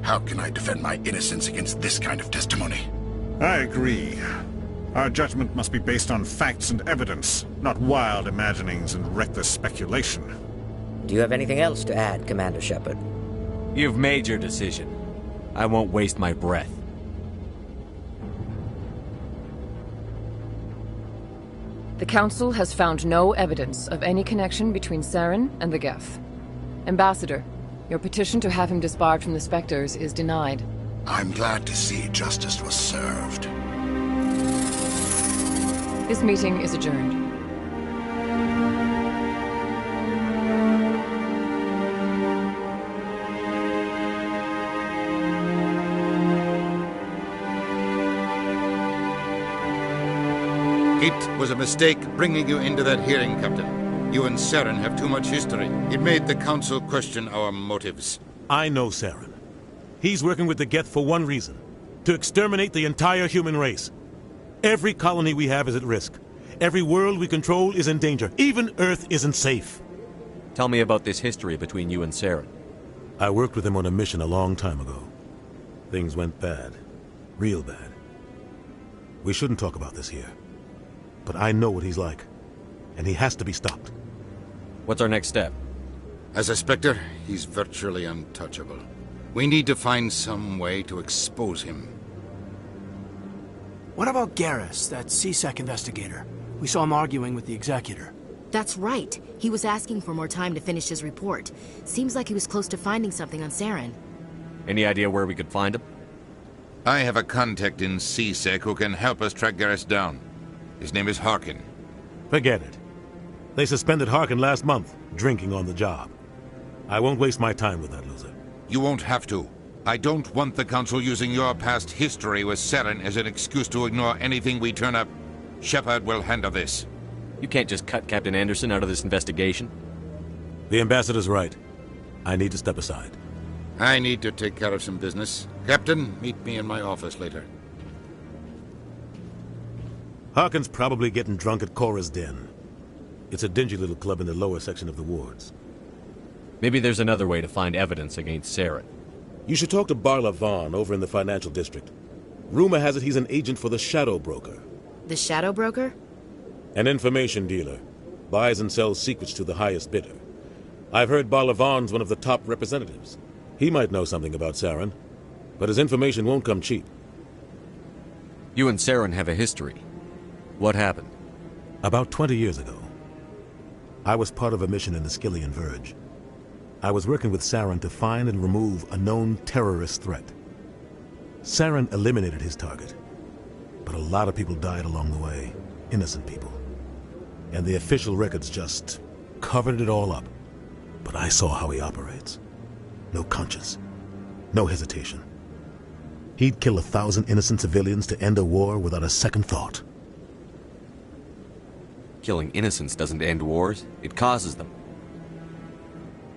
How can I defend my innocence against this kind of testimony? I agree. Our judgment must be based on facts and evidence, not wild imaginings and reckless speculation. Do you have anything else to add, Commander Shepard? You've made your decision. I won't waste my breath. The Council has found no evidence of any connection between Saren and the Geth. Ambassador, your petition to have him disbarred from the Spectres is denied. I'm glad to see justice was served. This meeting is adjourned. It was a mistake bringing you into that hearing, Captain. You and Saren have too much history. It made the Council question our motives. I know Saren. He's working with the Geth for one reason. To exterminate the entire human race. Every colony we have is at risk. Every world we control is in danger. Even Earth isn't safe. Tell me about this history between you and Saren. I worked with him on a mission a long time ago. Things went bad. Real bad. We shouldn't talk about this here. But I know what he's like. And he has to be stopped. What's our next step? As a Spectre, he's virtually untouchable. We need to find some way to expose him. What about Garrus, that CSEC investigator? We saw him arguing with the Executor. That's right. He was asking for more time to finish his report. Seems like he was close to finding something on Saren. Any idea where we could find him? I have a contact in CSEC who can help us track Garrus down. His name is Harkin. Forget it. They suspended Harkin last month, drinking on the job. I won't waste my time with that loser. You won't have to. I don't want the Council using your past history with Saren as an excuse to ignore anything we turn up. Shepard will handle this. You can't just cut Captain Anderson out of this investigation. The Ambassador's right. I need to step aside. I need to take care of some business. Captain, meet me in my office later. Harkin's probably getting drunk at Cora's Den. It's a dingy little club in the lower section of the wards. Maybe there's another way to find evidence against Saren. You should talk to Barla Vaughn over in the financial district. Rumor has it he's an agent for the Shadow Broker. The Shadow Broker? An information dealer. Buys and sells secrets to the highest bidder. I've heard Barla Vaughn's one of the top representatives. He might know something about Saren, but his information won't come cheap. You and Saren have a history. What happened? About 20 years ago. I was part of a mission in the Skillian Verge. I was working with Saren to find and remove a known terrorist threat. Saren eliminated his target, but a lot of people died along the way, innocent people. And the official records just covered it all up. But I saw how he operates. No conscience, no hesitation. He'd kill 1,000 innocent civilians to end a war without a second thought. Killing innocents doesn't end wars, it causes them.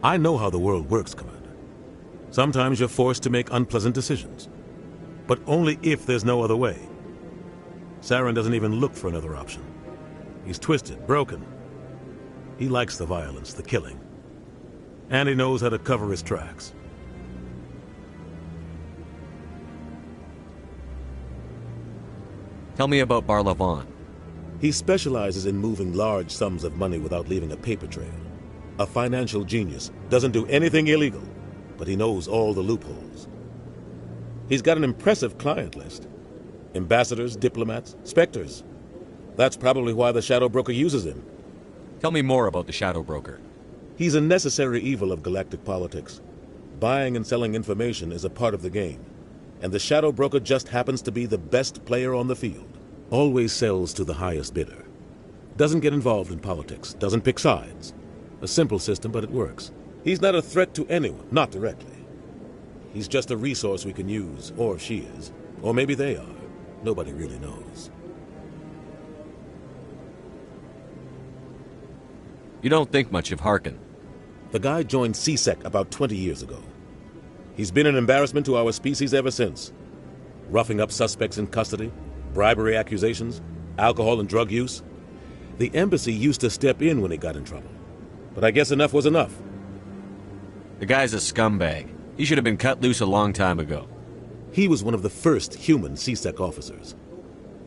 I know how the world works, Commander. Sometimes you're forced to make unpleasant decisions. But only if there's no other way. Saren doesn't even look for another option. He's twisted, broken. He likes the violence, the killing. And he knows how to cover his tracks. Tell me about Barla Vaughn. He specializes in moving large sums of money without leaving a paper trail. A financial genius, doesn't do anything illegal, but he knows all the loopholes. He's got an impressive client list. Ambassadors, diplomats, Spectres. That's probably why the Shadow Broker uses him. Tell me more about the Shadow Broker. He's a necessary evil of galactic politics. Buying and selling information is a part of the game, and the shadow broker just happens to be the best player on the field. Always sells to the highest bidder. Doesn't get involved in politics, doesn't pick sides. A simple system, but it works. He's not a threat to anyone, not directly. He's just a resource we can use, or she is. Or maybe they are. Nobody really knows. You don't think much of Harkin. The guy joined CSEC about 20 years ago. He's been an embarrassment to our species ever since. Roughing up suspects in custody, bribery accusations, alcohol and drug use. The embassy used to step in when he got in trouble. But I guess enough was enough. The guy's a scumbag. He should have been cut loose a long time ago. He was one of the first human CSEC officers.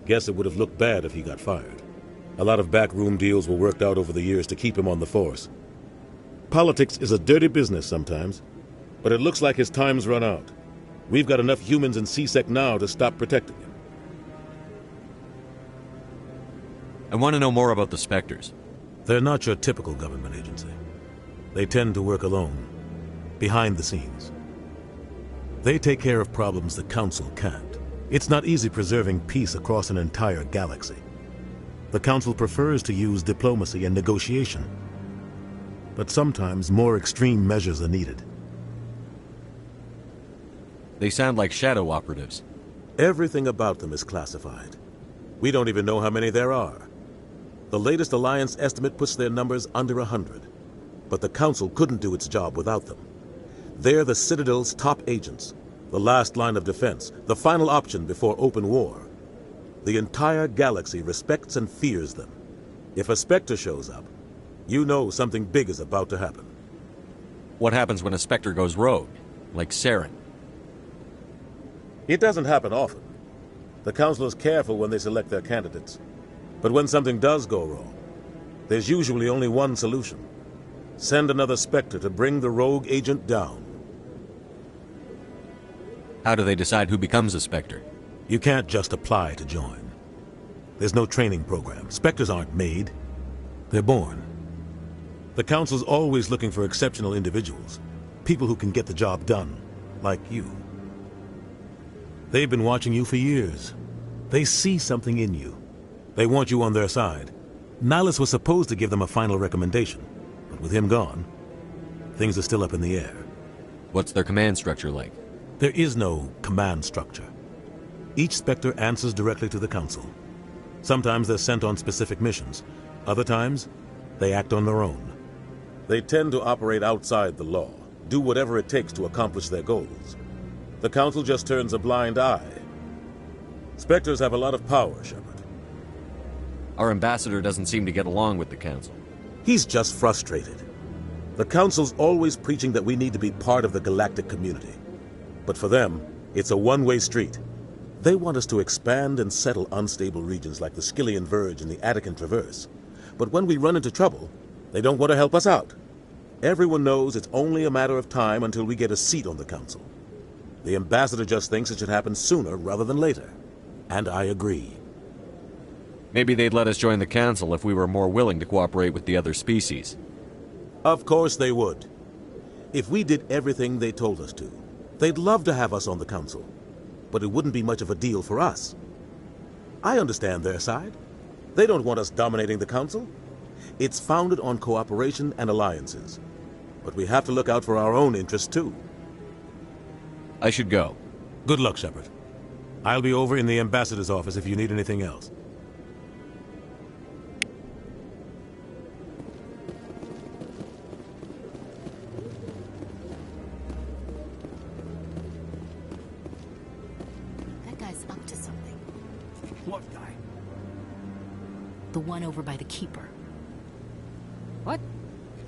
Guess it would have looked bad if he got fired. A lot of backroom deals were worked out over the years to keep him on the force. Politics is a dirty business sometimes, but it looks like his time's run out. We've got enough humans in CSEC now to stop protecting him. I want to know more about the Spectres. They're not your typical government agency. They tend to work alone, behind the scenes. They take care of problems the Council can't. It's not easy preserving peace across an entire galaxy. The Council prefers to use diplomacy and negotiation, but sometimes more extreme measures are needed. They sound like shadow operatives. Everything about them is classified. We don't even know how many there are. The latest Alliance estimate puts their numbers under 100, but the Council couldn't do its job without them. They're the Citadel's top agents, the last line of defense, the final option before open war. The entire galaxy respects and fears them. If a Spectre shows up, you know something big is about to happen. What happens when a Spectre goes rogue, like Saren? It doesn't happen often. The Council is careful when they select their candidates. But when something does go wrong, there's usually only one solution. Send another Spectre to bring the rogue agent down. How do they decide who becomes a Spectre? You can't just apply to join. There's no training program. Spectres aren't made. They're born. The Council's always looking for exceptional individuals. People who can get the job done, like you. They've been watching you for years. They see something in you. They want you on their side. Nihilus was supposed to give them a final recommendation, but with him gone, things are still up in the air. What's their command structure like? There is no command structure. Each Spectre answers directly to the Council. Sometimes they're sent on specific missions. Other times, they act on their own. They tend to operate outside the law, do whatever it takes to accomplish their goals. The Council just turns a blind eye. Spectres have a lot of power, Shepard. Our ambassador doesn't seem to get along with the Council. He's just frustrated. The Council's always preaching that we need to be part of the galactic community. But for them, it's a one-way street. They want us to expand and settle unstable regions like the Skillian Verge and the Attican Traverse. But when we run into trouble, they don't want to help us out. Everyone knows it's only a matter of time until we get a seat on the Council. The ambassador just thinks it should happen sooner rather than later. And I agree. Maybe they'd let us join the Council if we were more willing to cooperate with the other species. Of course they would. If we did everything they told us to, they'd love to have us on the Council. But it wouldn't be much of a deal for us. I understand their side. They don't want us dominating the Council. It's founded on cooperation and alliances. But we have to look out for our own interests, too. I should go. Good luck, Shepard. I'll be over in the ambassador's office if you need anything else. That guy's up to something. What guy? The one over by the Keeper. What?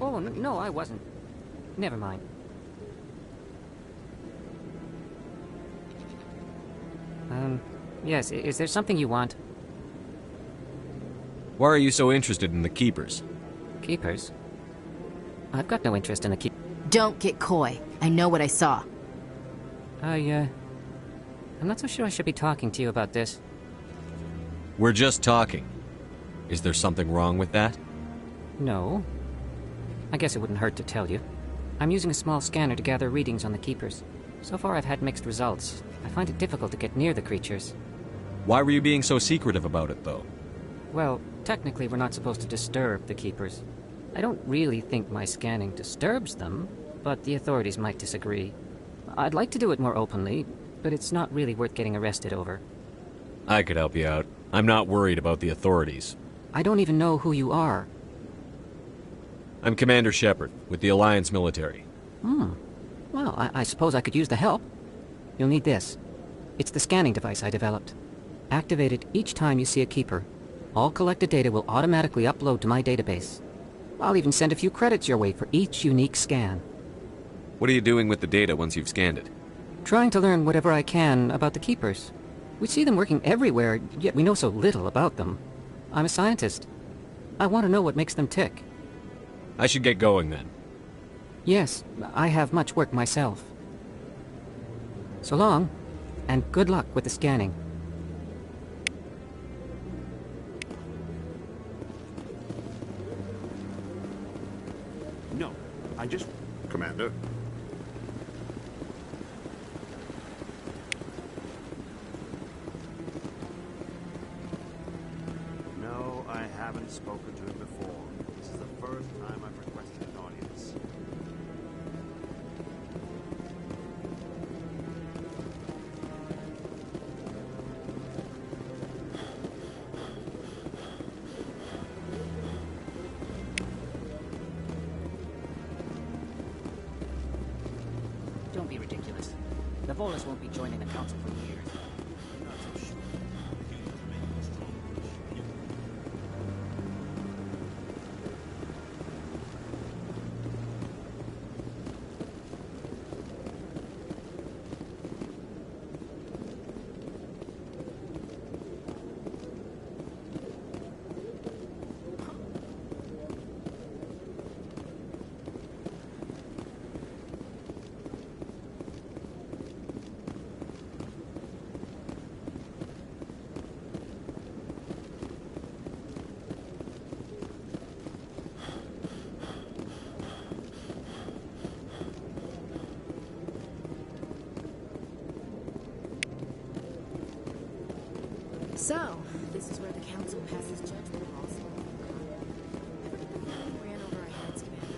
Oh, no, I wasn't. Never mind. Yes, is there something you want? Why are you so interested in the Keepers? Keepers? I've got no interest in a keep. Don't get coy. I know what I saw. I'm not so sure I should be talking to you about this. We're just talking. Is there something wrong with that? No. I guess it wouldn't hurt to tell you. I'm using a small scanner to gather readings on the Keepers. So far I've had mixed results. I find it difficult to get near the creatures. Why were you being so secretive about it, though? Well, technically we're not supposed to disturb the Keepers. I don't really think my scanning disturbs them, but the authorities might disagree. I'd like to do it more openly, but it's not really worth getting arrested over. I could help you out. I'm not worried about the authorities. I don't even know who you are. I'm Commander Shepard, with the Alliance military. Well, I suppose I could use the help. You'll need this. It's the scanning device I developed. Activate it each time you see a Keeper. All collected data will automatically upload to my database. I'll even send a few credits your way for each unique scan. What are you doing with the data once you've scanned it? Trying to learn whatever I can about the Keepers. We see them working everywhere, yet we know so little about them. I'm a scientist. I want to know what makes them tick. I should get going then. Yes, I have much work myself. So long, and good luck with the scanning. No, I just... Commander? No, I haven't spoken to him before. This is the first time I've requested an audience. Don't be ridiculous. The Volus won't be joining the Council for years. So, this is where the Council passes judgment calls. Ever get the feeling we ran over our heads, Commander?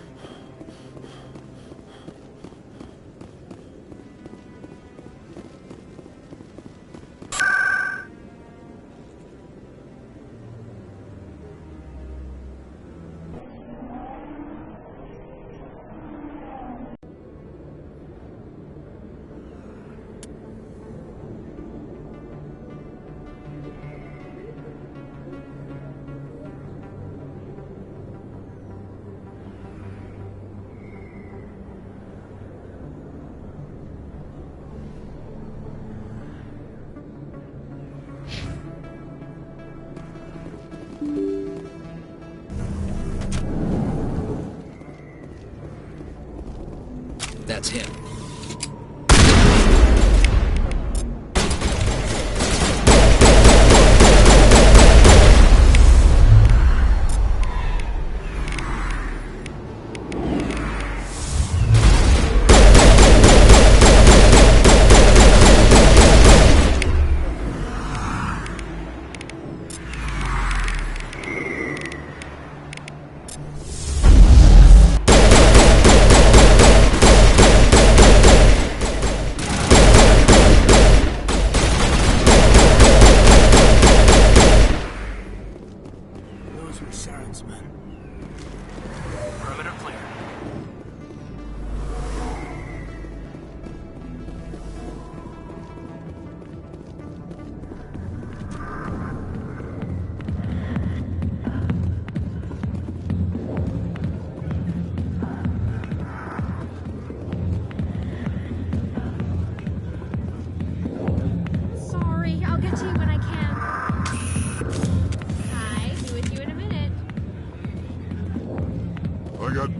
That's him.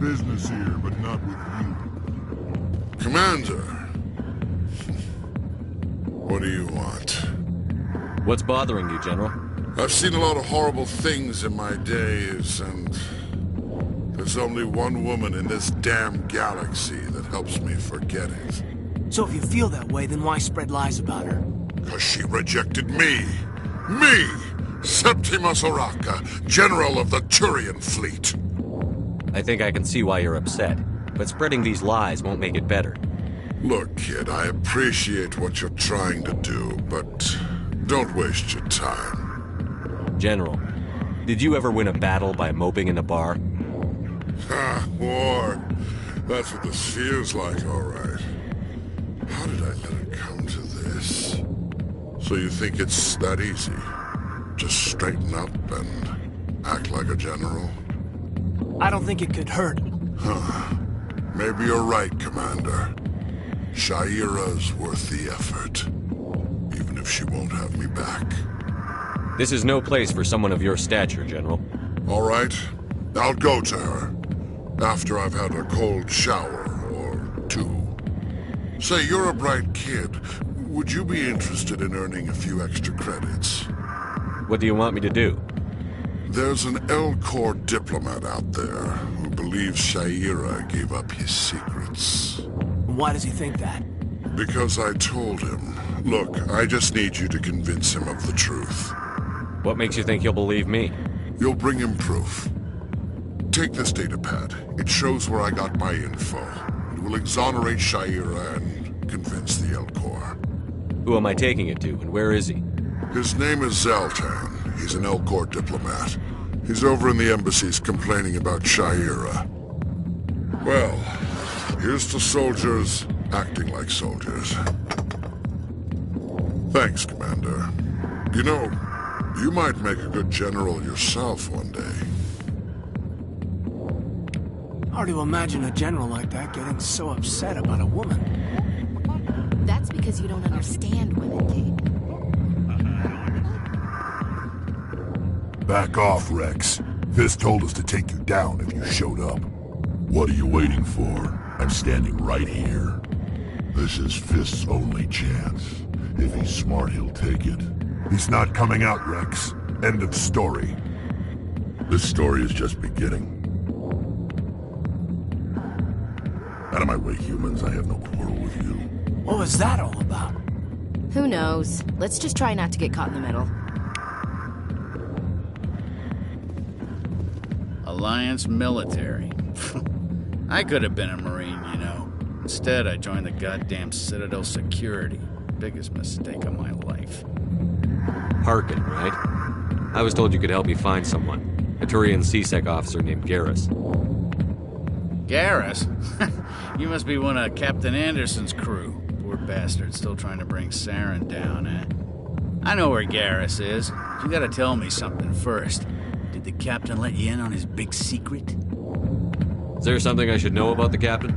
Business here, but not with you. Commander! What do you want? What's bothering you, General? I've seen a lot of horrible things in my days, and There's only one woman in this damn galaxy that helps me forget it. So if you feel that way, then why spread lies about her? 'Cause she rejected me! Me! Septimus Oraka, General of the Turian Fleet! I think I can see why you're upset, but spreading these lies won't make it better. Look, kid, I appreciate what you're trying to do, but don't waste your time. General, did you ever win a battle by moping in a bar? Ha, war. That's what this feels like, all right. How did I let it come to this? So you think it's that easy? Just straighten up and act like a general? I don't think it could hurt. Huh. Maybe you're right, Commander. Shaira's worth the effort. Even if she won't have me back. This is no place for someone of your stature, General. All right. I'll go to her. After I've had a cold shower or two. Say, you're a bright kid. Would you be interested in earning a few extra credits? What do you want me to do? There's an L-Corps diplomat out there who believes Shaira gave up his secrets. Why does he think that? Because I told him. Look, I just need you to convince him of the truth. What makes you think he'll believe me? You'll bring him proof. Take this datapad. It shows where I got my info. It will exonerate Shaira and convince the L-Corps. Who am I taking it to, and where is he? His name is Zaltan. He's an L-Corps diplomat. He's over in the embassies complaining about Shaira. Well, here's to soldiers acting like soldiers. Thanks, Commander. You know, you might make a good general yourself one day. Hard to imagine a general like that getting so upset about a woman. That's because you don't understand women, Kate. Back off, Rex. Fist told us to take you down if you showed up. What are you waiting for? I'm standing right here. This is Fist's only chance. If he's smart, he'll take it. He's not coming out, Rex. End of story. This story is just beginning. Out of my way, humans. I have no quarrel with you. What was that all about? Who knows? Let's just try not to get caught in the middle. Alliance military. I could have been a Marine, you know. Instead, I joined the goddamn Citadel security. Biggest mistake of my life. Harkin, right? I was told you could help me find someone. A Turian CSEC officer named Garrus. Garrus? You must be one of Captain Anderson's crew. Poor bastard, still trying to bring Saren down, eh? I know where Garrus is. You gotta tell me something first. Did the captain let you in on his big secret? Is there something I should know about the captain?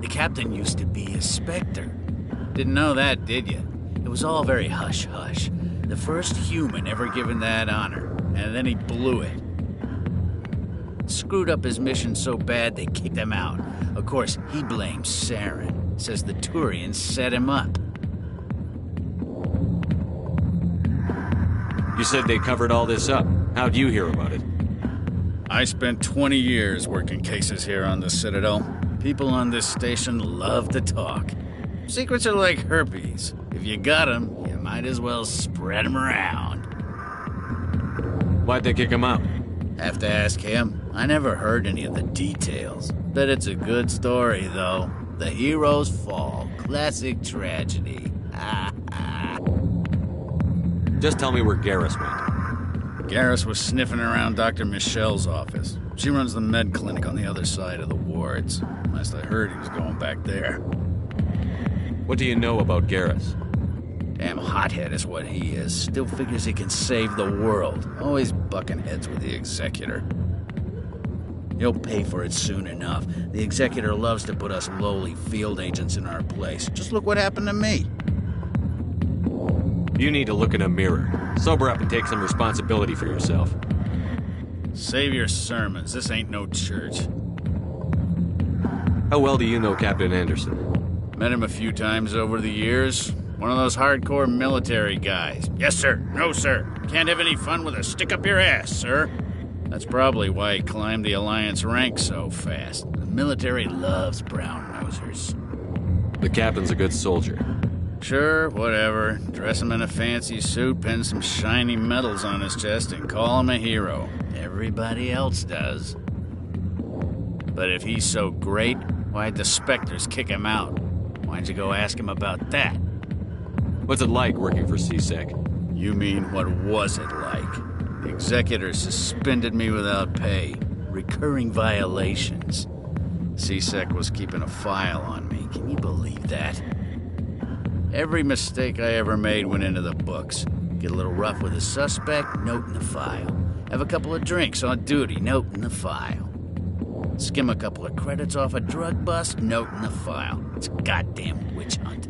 The captain used to be a Spectre. Didn't know that, did you? It was all very hush-hush. The first human ever given that honor, and then he blew it. Screwed up his mission so bad they kicked him out. Of course, he blames Saren. Says the Turians set him up. You said they covered all this up. How'd you hear about it? I spent 20 years working cases here on the Citadel. People on this station love to talk. Secrets are like herpes. If you got them, you might as well spread them around. Why'd they kick him out? Have to ask him. I never heard any of the details. Bet it's a good story, though. The heroes fall. Classic tragedy. Just tell me where Garrus went. Garrus was sniffing around Dr. Michelle's office. She runs the med clinic on the other side of the wards. Last I heard, he was going back there. What do you know about Garrus? Damn hothead is what he is. Still figures he can save the world. Always bucking heads with the Executor. He'll pay for it soon enough. The Executor loves to put us lowly field agents in our place. Just look what happened to me. You need to look in a mirror. Sober up and take some responsibility for yourself. Save your sermons. This ain't no church. How well do you know Captain Anderson? Met him a few times over the years. One of those hardcore military guys. Yes, sir. No, sir. Can't have any fun with a stick up your ass, sir. That's probably why he climbed the Alliance ranks so fast. The military loves brown-nosers. The captain's a good soldier. Sure, whatever. Dress him in a fancy suit, pin some shiny medals on his chest, and call him a hero. Everybody else does. But if he's so great, why'd the Spectres kick him out? Why'd you go ask him about that? What's it like working for C-Sec? You mean, what was it like? The Executor suspended me without pay. Recurring violations. C-Sec was keeping a file on me. Can you believe that? Every mistake I ever made went into the books. Get a little rough with a suspect, note in the file. Have a couple of drinks on duty, note in the file. Skim a couple of credits off a drug bust, note in the file. It's a goddamn witch hunt.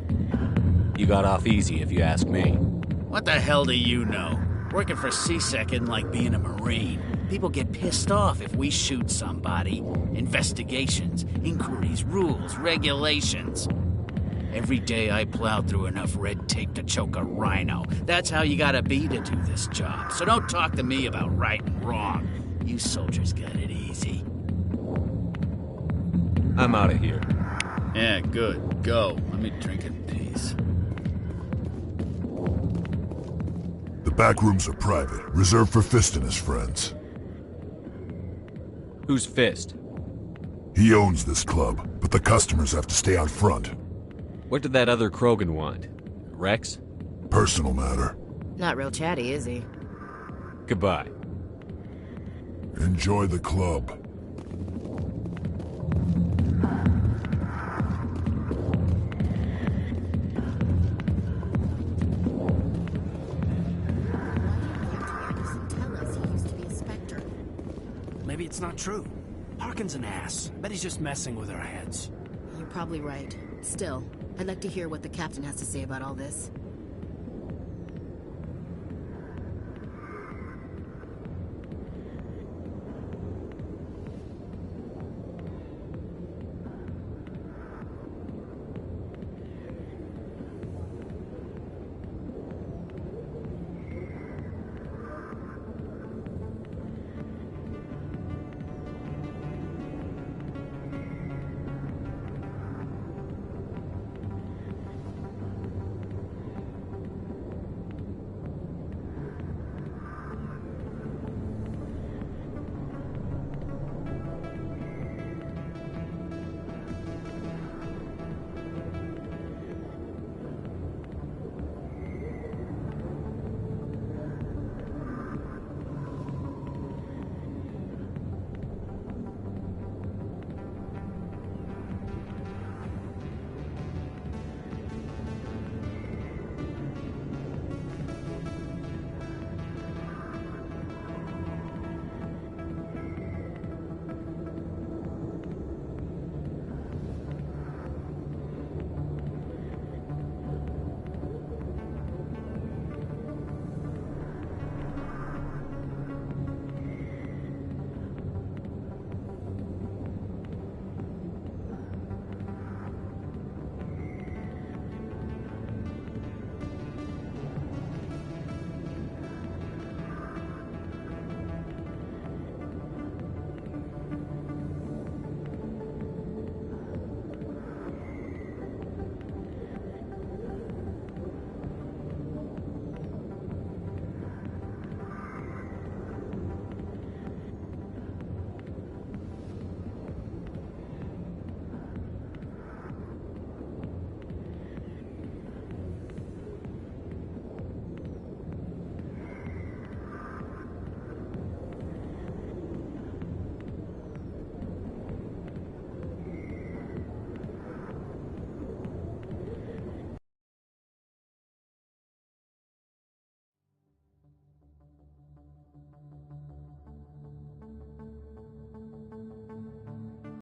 You got off easy, if you ask me. What the hell do you know? Working for C-Sec isn't like being a Marine. People get pissed off if we shoot somebody. Investigations, inquiries, rules, regulations. Every day I plowed through enough red tape to choke a rhino. That's how you gotta be to do this job. So don't talk to me about right and wrong. You soldiers got it easy. I'm out of here. Yeah, good. Go. Let me drink in peace. The back rooms are private, reserved for Fist and his friends. Who's Fist? He owns this club, but the customers have to stay out front. What did that other Krogan want? Rex? Personal matter. Not real chatty, is he? Goodbye. Enjoy the club. Maybe it's not true. Harkin's an ass. Bet he's just messing with our heads. You're probably right. Still, I'd like to hear what the captain has to say about all this.